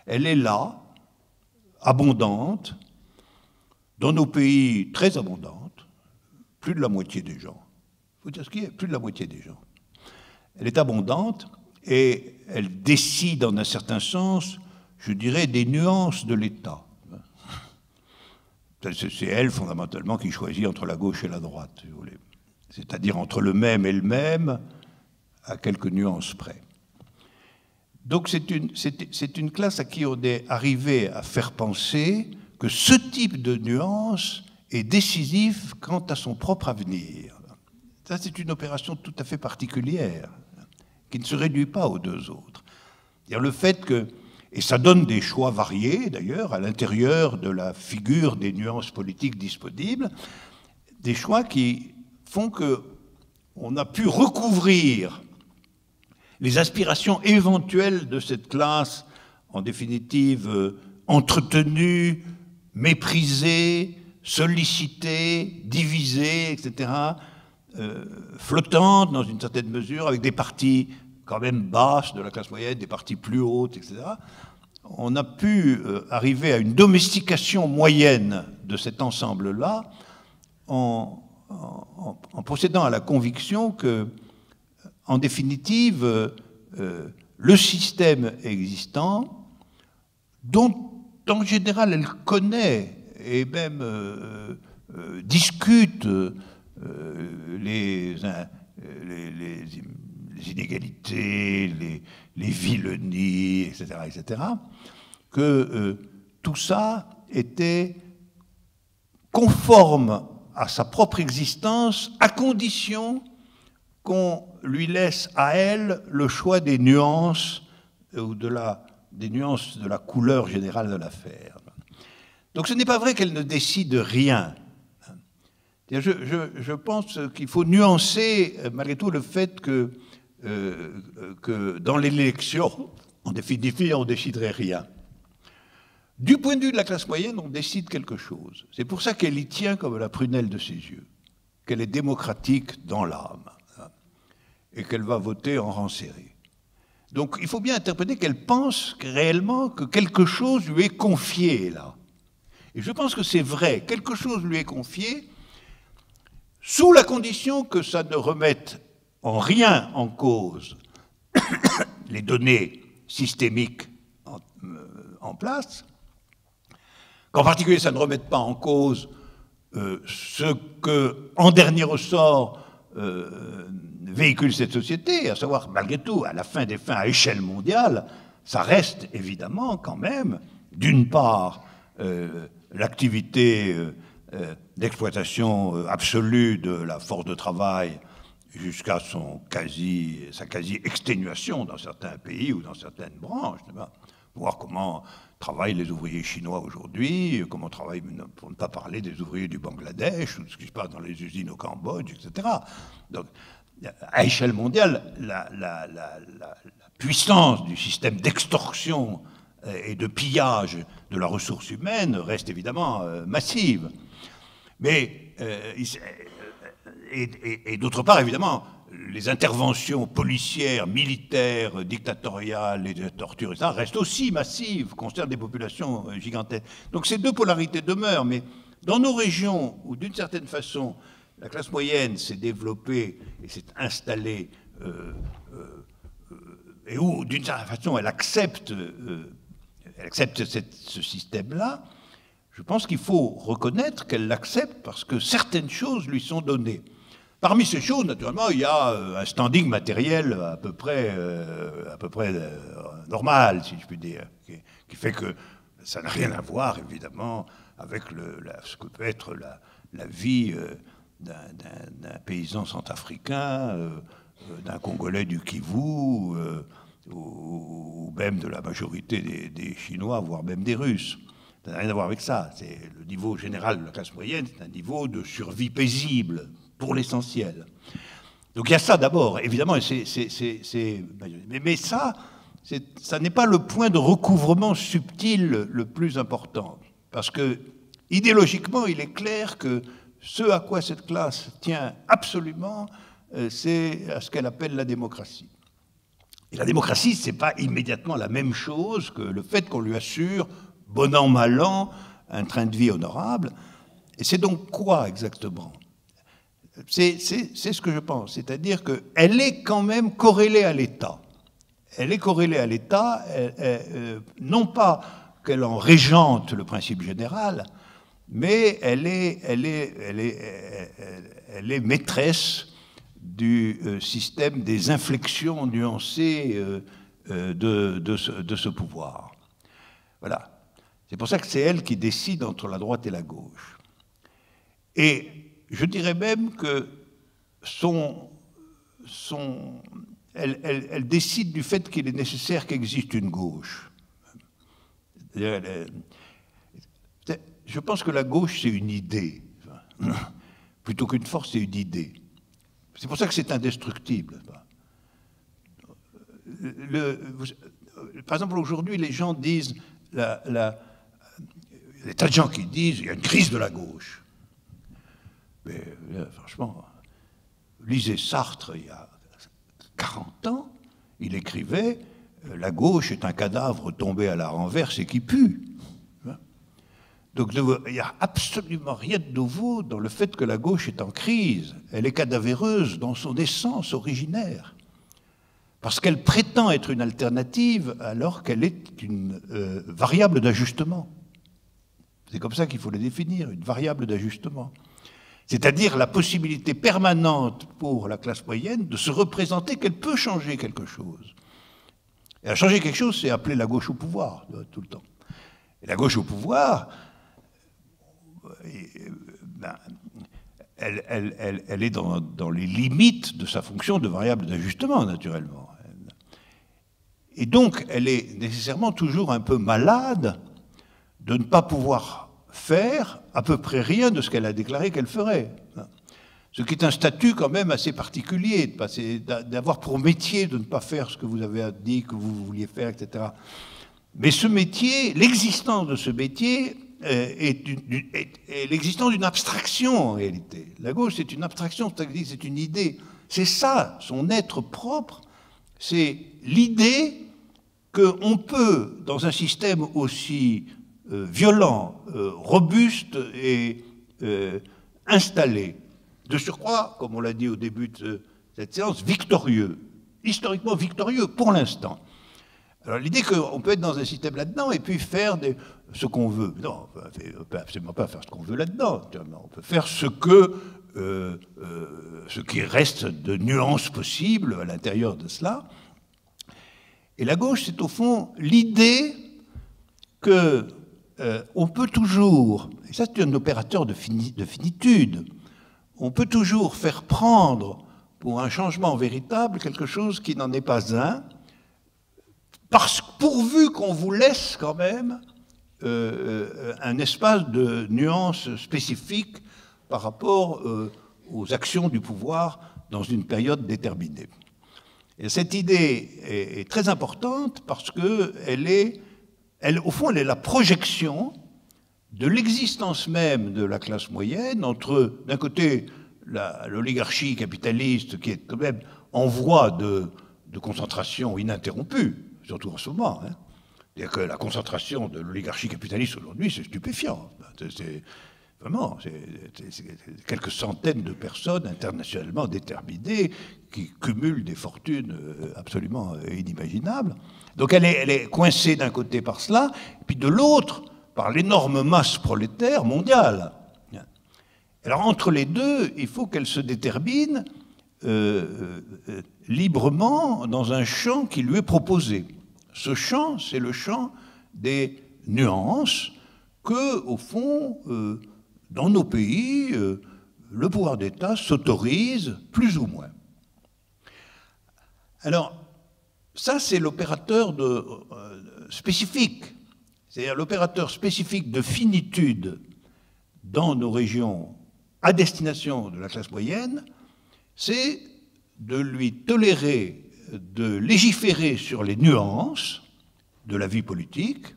[SPEAKER 1] Elle est là, abondante, dans nos pays très abondante, plus de la moitié des gens. Il faut dire ce qui est, plus de la moitié des gens. Elle est abondante et elle décide en un certain sens, je dirais, des nuances de l'État. C'est elle, fondamentalement, qui choisit entre la gauche et la droite, si vous voulez. C'est-à-dire entre le même et le même, à quelques nuances près. Donc c'est une classe à qui on est arrivé à faire penser que ce type de nuance est décisif quant à son propre avenir. Ça, c'est une opération tout à fait particulière, qui ne se réduit pas aux deux autres. C'est-à-dire le fait que, et ça donne des choix variés d'ailleurs, à l'intérieur de la figure des nuances politiques disponibles, des choix qui font qu'on a pu recouvrir les aspirations éventuelles de cette classe, en définitive entretenue, méprisée, sollicitée, divisée, etc., flottante dans une certaine mesure, avec des parties quand même basses de la classe moyenne, des parties plus hautes, etc. On a pu arriver à une domestication moyenne de cet ensemble-là en procédant à la conviction que, en définitive, le système existant, dont en général elle connaît et même discute les inégalités, les vilenies, etc., que tout ça était conforme à sa propre existence, à condition qu'on lui laisse à elle le choix des nuances ou des nuances de la couleur générale de l'affaire. Donc ce n'est pas vrai qu'elle ne décide rien. Je pense qu'il faut nuancer malgré tout le fait que dans l'élection, en définitive, on ne déciderait rien. Du point de vue de la classe moyenne, on décide quelque chose. C'est pour ça qu'elle y tient comme la prunelle de ses yeux, qu'elle est démocratique dans l'âme, et qu'elle va voter en rang serré. Donc il faut bien interpréter qu'elle pense réellement que quelque chose lui est confié là. Et je pense que c'est vrai, quelque chose lui est confié, sous la condition que ça ne remette en rien en cause les données systémiques en place, qu'en particulier ça ne remette pas en cause ce que, en dernier ressort, véhicule cette société, à savoir, malgré tout, à la fin des fins, à échelle mondiale, ça reste évidemment quand même, d'une part, l'activité d'exploitation absolue de la force de travail jusqu'à sa quasi-exténuation dans certains pays ou dans certaines branches, voir comment travaillent les ouvriers chinois aujourd'hui, comment travaillent, pour ne pas parler des ouvriers du Bangladesh, ou de ce qui se passe dans les usines au Cambodge, etc. Donc, à échelle mondiale, la puissance du système d'extorsion et de pillage de la ressource humaine reste évidemment massive. Mais, et d'autre part, évidemment, les interventions policières, militaires, dictatoriales, les tortures, et ça, restent aussi massives, concernent des populations gigantesques. Donc ces deux polarités demeurent, mais dans nos régions où, d'une certaine façon, la classe moyenne s'est développée et s'est installée, et où, d'une certaine façon, elle accepte ce système-là, je pense qu'il faut reconnaître qu'elle l'accepte parce que certaines choses lui sont données. Parmi ces choses, naturellement, il y a un standing matériel à peu près normal, si je puis dire, qui fait que ça n'a rien à voir, évidemment, avec ce que peut être la vie d'un paysan centrafricain, d'un Congolais du Kivu, ou même de la majorité des Chinois, voire même des Russes. Ça n'a rien à voir avec ça. C'est le niveau général de la classe moyenne, c'est un niveau de survie paisible, pour l'essentiel. Donc il y a ça d'abord, évidemment, mais ça n'est pas le point de recouvrement subtil le plus important. Parce que, idéologiquement, il est clair que ce à quoi cette classe tient absolument, c'est à ce qu'elle appelle la démocratie. Et la démocratie, ce n'est pas immédiatement la même chose que le fait qu'on lui assure, bon an, mal an, un train de vie honorable. Et c'est donc quoi exactement ? C'est ce que je pense, c'est-à-dire qu'elle est quand même corrélée à l'État. Elle est corrélée à l'État, non pas qu'elle en régente le principe général, mais elle est maîtresse du système des inflexions nuancées de ce pouvoir. Voilà. C'est pour ça que c'est elle qui décide entre la droite et la gauche. Et je dirais même que elle décide du fait qu'il est nécessaire qu'existe une gauche. Je pense que la gauche, c'est une idée. Plutôt qu'une force, c'est une idée. C'est pour ça que c'est indestructible. Par exemple, aujourd'hui, les gens disent, il y a des tas de gens qui disent il y a une crise de la gauche. Mais franchement, lisez Sartre il y a 40 ans, il écrivait « La gauche est un cadavre tombé à la renverse et qui pue ». Donc il n'y a absolument rien de nouveau dans le fait que la gauche est en crise. Elle est cadavéreuse dans son essence originaire. Parce qu'elle prétend être une alternative alors qu'elle est une variable d'ajustement. C'est comme ça qu'il faut la définir, une variable d'ajustement. C'est-à-dire la possibilité permanente pour la classe moyenne de se représenter qu'elle peut changer quelque chose. Et à changer quelque chose, c'est appeler la gauche au pouvoir, tout le temps. Et la gauche au pouvoir, elle est dans les limites de sa fonction de variable d'ajustement, naturellement. Et donc, elle est nécessairement toujours un peu malade de ne pas pouvoir faire à peu près rien de ce qu'elle a déclaré qu'elle ferait. Ce qui est un statut quand même assez particulier, d'avoir pour métier de ne pas faire ce que vous avez dit que vous vouliez faire, etc. Mais ce métier, l'existence de ce métier est l'existence d'une abstraction en réalité. La gauche, c'est une abstraction, c'est une idée. C'est ça, son être propre, c'est l'idée qu'on peut, dans un système aussi violent, robuste et installé, de surcroît, comme on l'a dit au début de cette séance, victorieux, historiquement victorieux pour l'instant. Alors l'idée qu'on peut être dans un système là-dedans et puis faire ce qu'on veut. Non, on ne peut absolument pas faire ce qu'on veut là-dedans. On peut faire ce qui reste de nuances possibles à l'intérieur de cela. Et la gauche, c'est au fond l'idée que on peut toujours, et ça c'est un opérateur de finitude, on peut toujours faire prendre pour un changement véritable quelque chose qui n'en est pas un, pourvu qu'on vous laisse quand même un espace de nuances spécifiques par rapport aux actions du pouvoir dans une période déterminée. Et cette idée est très importante parce qu'elle au fond, elle est la projection de l'existence même de la classe moyenne entre, d'un côté, l'oligarchie capitaliste qui est quand même en voie de concentration ininterrompue, surtout en ce moment. C'est-à-dire que la concentration de l'oligarchie capitaliste aujourd'hui, c'est stupéfiant. C'est quelques centaines de personnes internationalement déterminées qui cumulent des fortunes absolument inimaginables. Donc elle est coincée d'un côté par cela, et puis de l'autre par l'énorme masse prolétaire mondiale. Alors entre les deux, il faut qu'elle se détermine librement dans un champ qui lui est proposé. Ce champ, c'est le champ des nuances que, au fond, dans nos pays, le pouvoir d'État s'autorise plus ou moins. Alors, ça, c'est l'opérateur spécifique, c'est-à-dire l'opérateur spécifique de finitude dans nos régions à destination de la classe moyenne, c'est de lui tolérer de légiférer sur les nuances de la vie politique,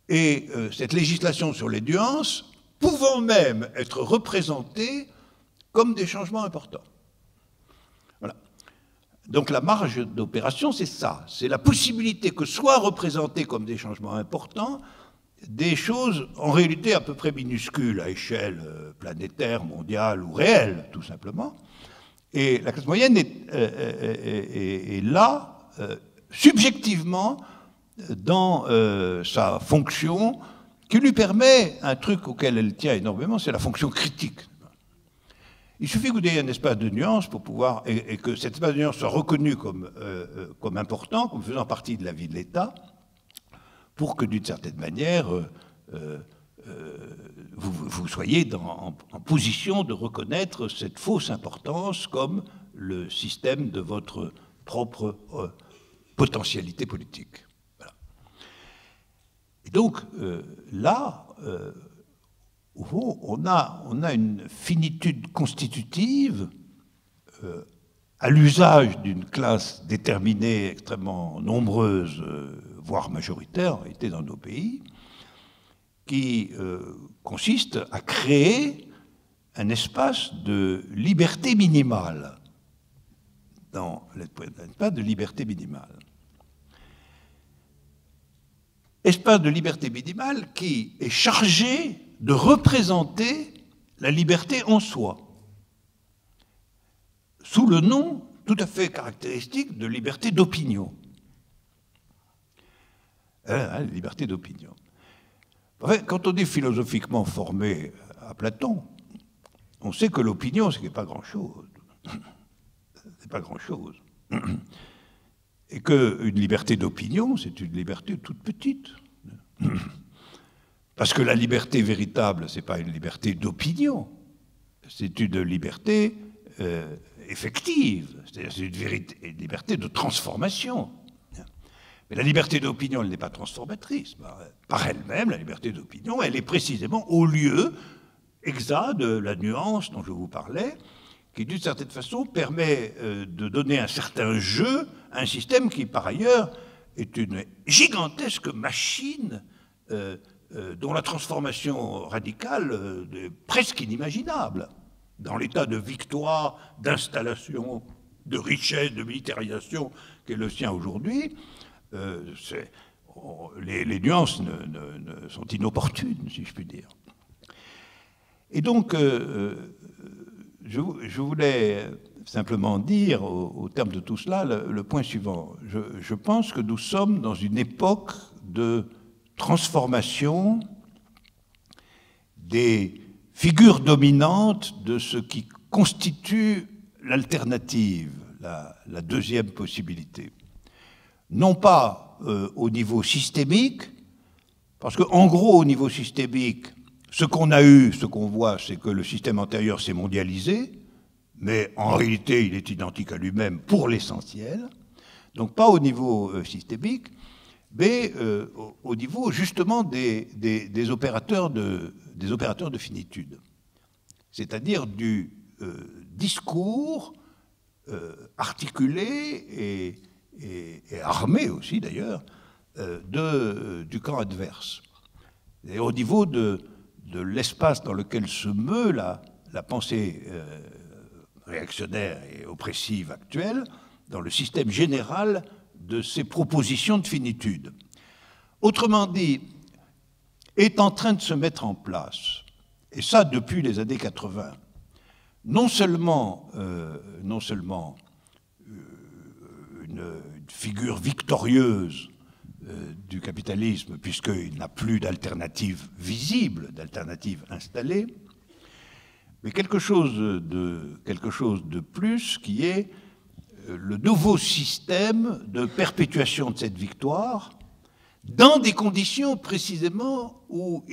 [SPEAKER 1] et cette législation sur les nuances pouvant même être représentée comme des changements importants. Voilà. Donc la marge d'opération, c'est ça, c'est la possibilité que soient représentés comme des changements importants des choses en réalité à peu près minuscules à échelle planétaire, mondiale ou réelle, tout simplement. Et la classe moyenne est là, subjectivement, dans sa fonction, qui lui permet un truc auquel elle tient énormément, c'est la fonction critique. Il suffit que vous ayez un espace de nuance pour pouvoir, et que cet espace de nuance soit reconnu comme important, comme faisant partie de la vie de l'État, pour que d'une certaine manière, vous soyez en position de reconnaître cette fausse importance comme le système de votre propre potentialité politique. Voilà. Et donc, là, au fond, on a une finitude constitutive à l'usage d'une classe déterminée, extrêmement nombreuse, voire majoritaire, en réalité, dans nos pays, qui consiste à créer un espace de liberté minimale, dans l'espace de liberté minimale. Espace de liberté minimale qui est chargé de représenter la liberté en soi, sous le nom tout à fait caractéristique de liberté d'opinion. Liberté d'opinion. Enfin, quand on est philosophiquement formé à Platon, on sait que l'opinion, ce n'est pas grand-chose. C'est pas grand-chose. Et qu'une liberté d'opinion, c'est une liberté toute petite. Parce que la liberté véritable, ce n'est pas une liberté d'opinion, c'est une liberté effective, c'est-à-dire c'est une liberté de transformation. Mais la liberté d'opinion, elle n'est pas transformatrice. Par elle-même, la liberté d'opinion, elle est précisément au lieu exact de la nuance dont je vous parlais, qui d'une certaine façon permet de donner un certain jeu à un système qui, par ailleurs, est une gigantesque machine dont la transformation radicale est presque inimaginable. Dans l'état de victoire, d'installation, de richesse, de militarisation qu'est le sien aujourd'hui, les nuances sont inopportunes, si je puis dire. Et donc, je voulais simplement dire, au terme de tout cela, le point suivant. Je pense que nous sommes dans une époque de transformation des figures dominantes de ce qui constitue l'alternative, la deuxième possibilité. Non pas au niveau systémique, parce qu'en gros, au niveau systémique, ce qu'on a eu, ce qu'on voit, c'est que le système antérieur s'est mondialisé, mais en réalité, il est identique à lui-même pour l'essentiel. Donc pas au niveau systémique, mais au niveau justement des opérateurs de finitude. C'est-à-dire du discours articulé et armé aussi d'ailleurs du camp adverse. Et au niveau de l'espace dans lequel se meut la pensée réactionnaire et oppressive actuelle, dans le système général de ces propositions de finitude. Autrement dit, est en train de se mettre en place, et ça depuis les années 80, non seulement une figure victorieuse du capitalisme, puisqu'il n'a plus d'alternative visible, d'alternative installée, mais quelque chose de plus qui est le nouveau système de perpétuation de cette victoire dans des conditions précisément où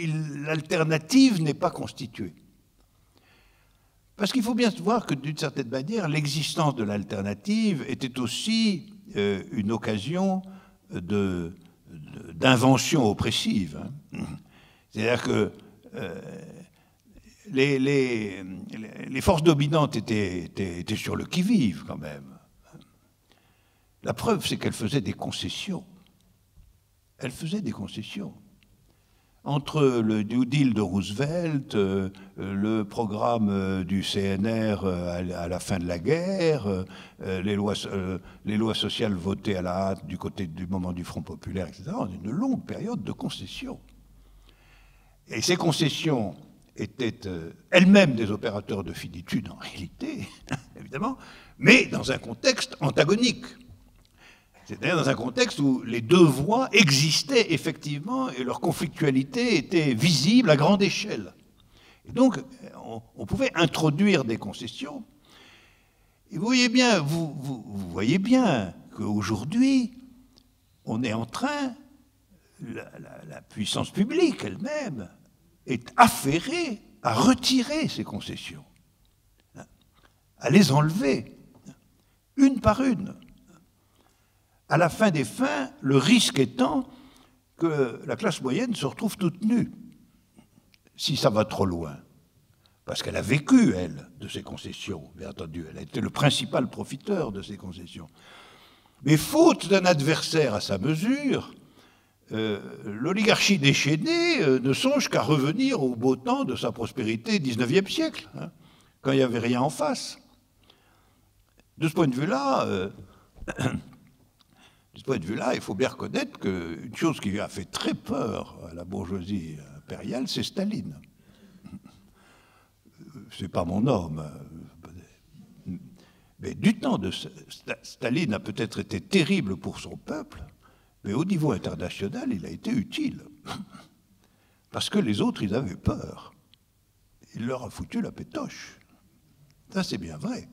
[SPEAKER 1] l'alternative n'est pas constituée. Parce qu'il faut bien voir que d'une certaine manière, l'existence de l'alternative était aussi une occasion d'invention oppressive. C'est-à-dire que les forces dominantes étaient sur le qui-vive quand même. La preuve, c'est qu'elles faisaient des concessions. Elles faisaient des concessions. Entre le New Deal de Roosevelt, le programme du CNR à la fin de la guerre, les lois sociales votées à la hâte du moment du Front populaire, etc. On a une longue période de concessions. Et ces concessions étaient elles-mêmes des opérateurs de finitude en réalité, évidemment, mais dans un contexte antagonique. C'est-à-dire dans un contexte où les deux voies existaient effectivement et leur conflictualité était visible à grande échelle. Et donc, on pouvait introduire des concessions. Et vous voyez bien qu'aujourd'hui, on est en train, la puissance publique elle-même est affairée à retirer ces concessions, à les enlever, une par une. À la fin des fins, le risque étant que la classe moyenne se retrouve toute nue, si ça va trop loin. Parce qu'elle a vécu, elle, de ces concessions, bien entendu. Elle a été le principal profiteur de ces concessions. Mais faute d'un adversaire à sa mesure, l'oligarchie déchaînée ne songe qu'à revenir au beau temps de sa prospérité 19e siècle, quand il n'y avait rien en face. De ce point de vue-là, il faut bien reconnaître qu'une chose qui a fait très peur à la bourgeoisie impériale, c'est Staline. C'est pas mon homme. Mais du temps de Staline a peut-être été terrible pour son peuple, mais au niveau international, il a été utile. Parce que les autres, ils avaient peur. Il leur a foutu la pétoche. Ça, c'est bien vrai.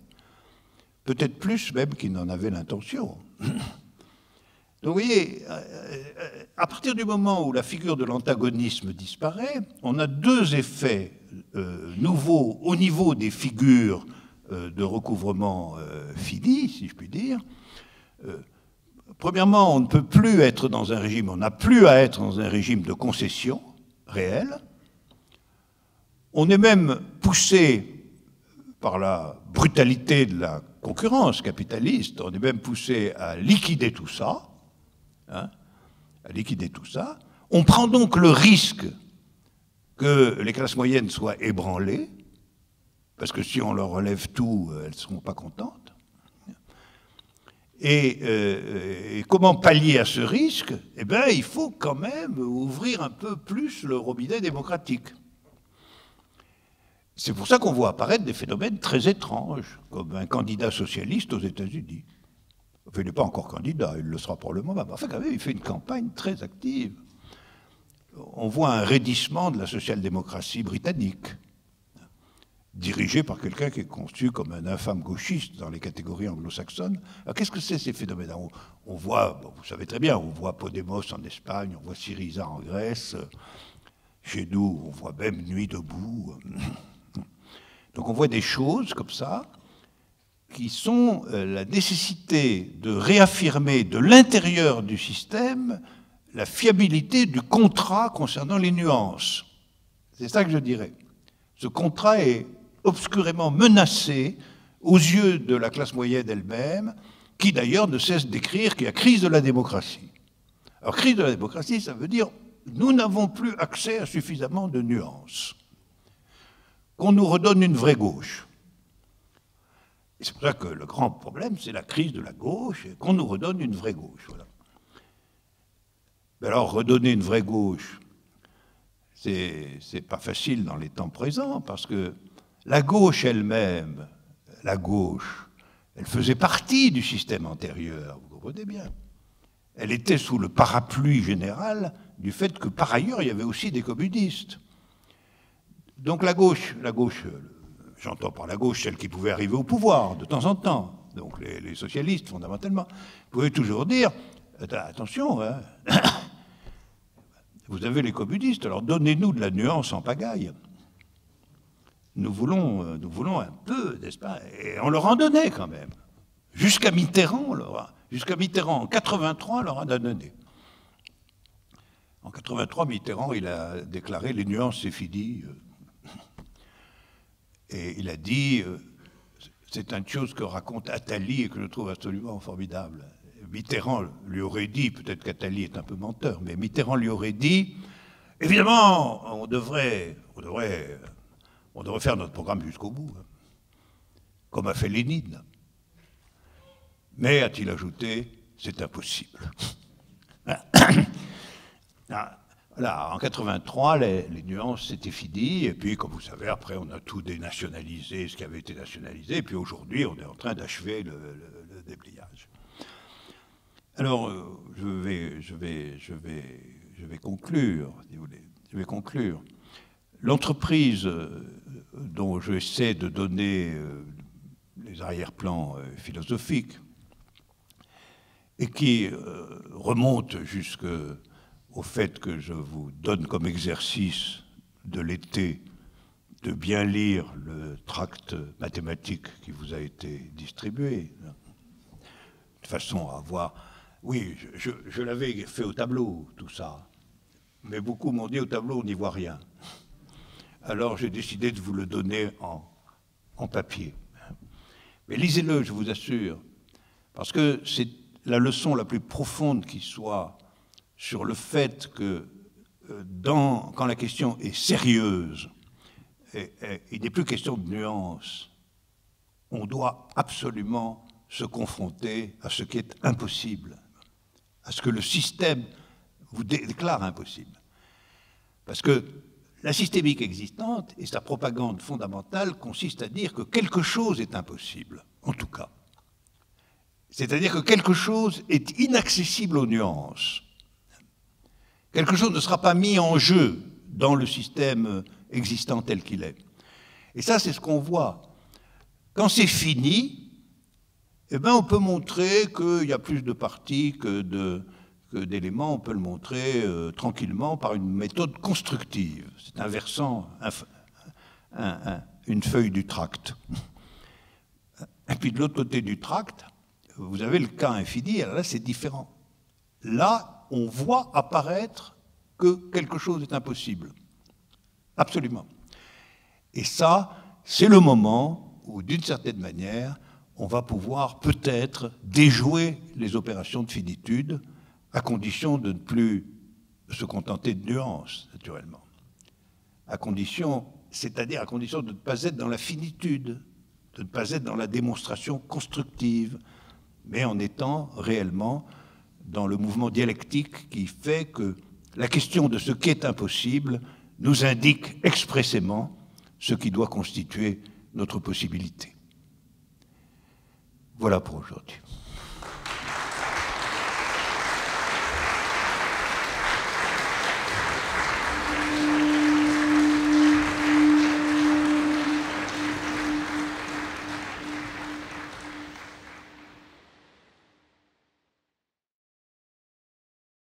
[SPEAKER 1] Peut-être plus même qu'ils n'en avaient l'intention. Donc vous voyez, à partir du moment où la figure de l'antagonisme disparaît, on a deux effets nouveaux au niveau des figures de recouvrement finies, si je puis dire. premièrement, on ne peut plus être dans un régime, on n'a plus à être dans un régime de concession réelle. On est même poussé par la brutalité de la concurrence capitaliste, on est même poussé à liquider tout ça, hein, à liquider tout ça. On prend donc le risque que les classes moyennes soient ébranlées, parce que si on leur relève tout, elles ne seront pas contentes. Et comment pallier à ce risque? Eh bien, il faut quand même ouvrir un peu plus le robinet démocratique. C'est pour ça qu'on voit apparaître des phénomènes très étranges, comme un candidat socialiste aux États-Unis. Enfin, il n'est pas encore candidat, il le sera probablement pas. Enfin, quand même, il fait une campagne très active. On voit un raidissement de la social-démocratie britannique, dirigé par quelqu'un qui est conçu comme un infâme gauchiste dans les catégories anglo-saxonnes. Alors, qu'est-ce que c'est ces phénomènes? On voit, bon, vous savez très bien, on voit Podemos en Espagne, on voit Syriza en Grèce. Chez nous, on voit même Nuit debout. Donc on voit des choses comme ça qui sont la nécessité de réaffirmer de l'intérieur du système la fiabilité du contrat concernant les nuances. C'est ça que je dirais. Ce contrat est obscurément menacé aux yeux de la classe moyenne elle-même, qui d'ailleurs ne cesse d'écrire qu'il y a crise de la démocratie. Alors crise de la démocratie, ça veut dire nous n'avons plus accès à suffisamment de nuances. Qu'on nous redonne une vraie gauche. Et c'est pour ça que le grand problème, c'est la crise de la gauche, et qu'on nous redonne une vraie gauche. Voilà. Mais alors, redonner une vraie gauche, c'est pas facile dans les temps présents, parce que la gauche elle-même, la gauche, elle faisait partie du système antérieur, vous comprenez bien. Elle était sous le parapluie général du fait que, par ailleurs, il y avait aussi des communistes. Donc la gauche, j'entends par la gauche celle qui pouvait arriver au pouvoir de temps en temps, donc les socialistes fondamentalement, pouvaient toujours dire, attention, hein, vous avez les communistes, alors donnez-nous de la nuance en pagaille. Nous voulons un peu, n'est-ce pas? Et on leur en donnait quand même. Jusqu'à Mitterrand, en 83, on leur en a donné. En 83, Mitterrand, il a déclaré les nuances, c'est fini. Et il a dit, c'est une chose que raconte Attali et que je trouve absolument formidable. Mitterrand lui aurait dit, peut-être qu'Attali est un peu menteur, mais Mitterrand lui aurait dit, évidemment, on devrait faire notre programme jusqu'au bout, hein, comme a fait Lénine. Mais, a-t-il ajouté, c'est impossible. Voilà, en 83, les nuances, c'était fini, et puis, comme vous savez, après, on a tout dénationalisé, ce qui avait été nationalisé, et puis aujourd'hui, on est en train d'achever le dépliage. Alors, je vais conclure, si vous voulez. Je vais conclure. L'entreprise dont j'essaie de donner les arrière-plans philosophiques, et qui remonte jusqu'au fait que je vous donne comme exercice de l'été de bien lire le tract mathématique qui vous a été distribué, de façon à voir... Oui, je l'avais fait au tableau, tout ça, mais beaucoup m'ont dit au tableau, on n'y voit rien. Alors j'ai décidé de vous le donner en papier. Mais lisez-le, je vous assure, parce que c'est la leçon la plus profonde qui soit sur le fait que quand la question est sérieuse, il n'est plus question de nuance, on doit absolument se confronter à ce qui est impossible, à ce que le système vous déclare impossible. Parce que la systémique existante et sa propagande fondamentale consiste à dire que quelque chose est impossible, en tout cas. C'est-à-dire que quelque chose est inaccessible aux nuances. Quelque chose ne sera pas mis en jeu dans le système existant tel qu'il est. Et ça, c'est ce qu'on voit. Quand c'est fini, eh ben, on peut montrer qu'il y a plus de parties que d'éléments. On peut le montrer tranquillement par une méthode constructive. C'est un versant, une feuille du tract. Et puis de l'autre côté du tract, vous avez le cas infini, alors là c'est différent. Là, on voit apparaître que quelque chose est impossible. Absolument. Et ça, c'est le moment où, d'une certaine manière, on va pouvoir peut-être déjouer les opérations de finitude, à condition de ne plus se contenter de nuances, naturellement. C'est-à-dire à condition de ne pas être dans la finitude, de ne pas être dans la démonstration constructive, mais en étant réellement dans le mouvement dialectique qui fait que la question de ce qui est impossible nous indique expressément ce qui doit constituer notre possibilité. Voilà pour aujourd'hui.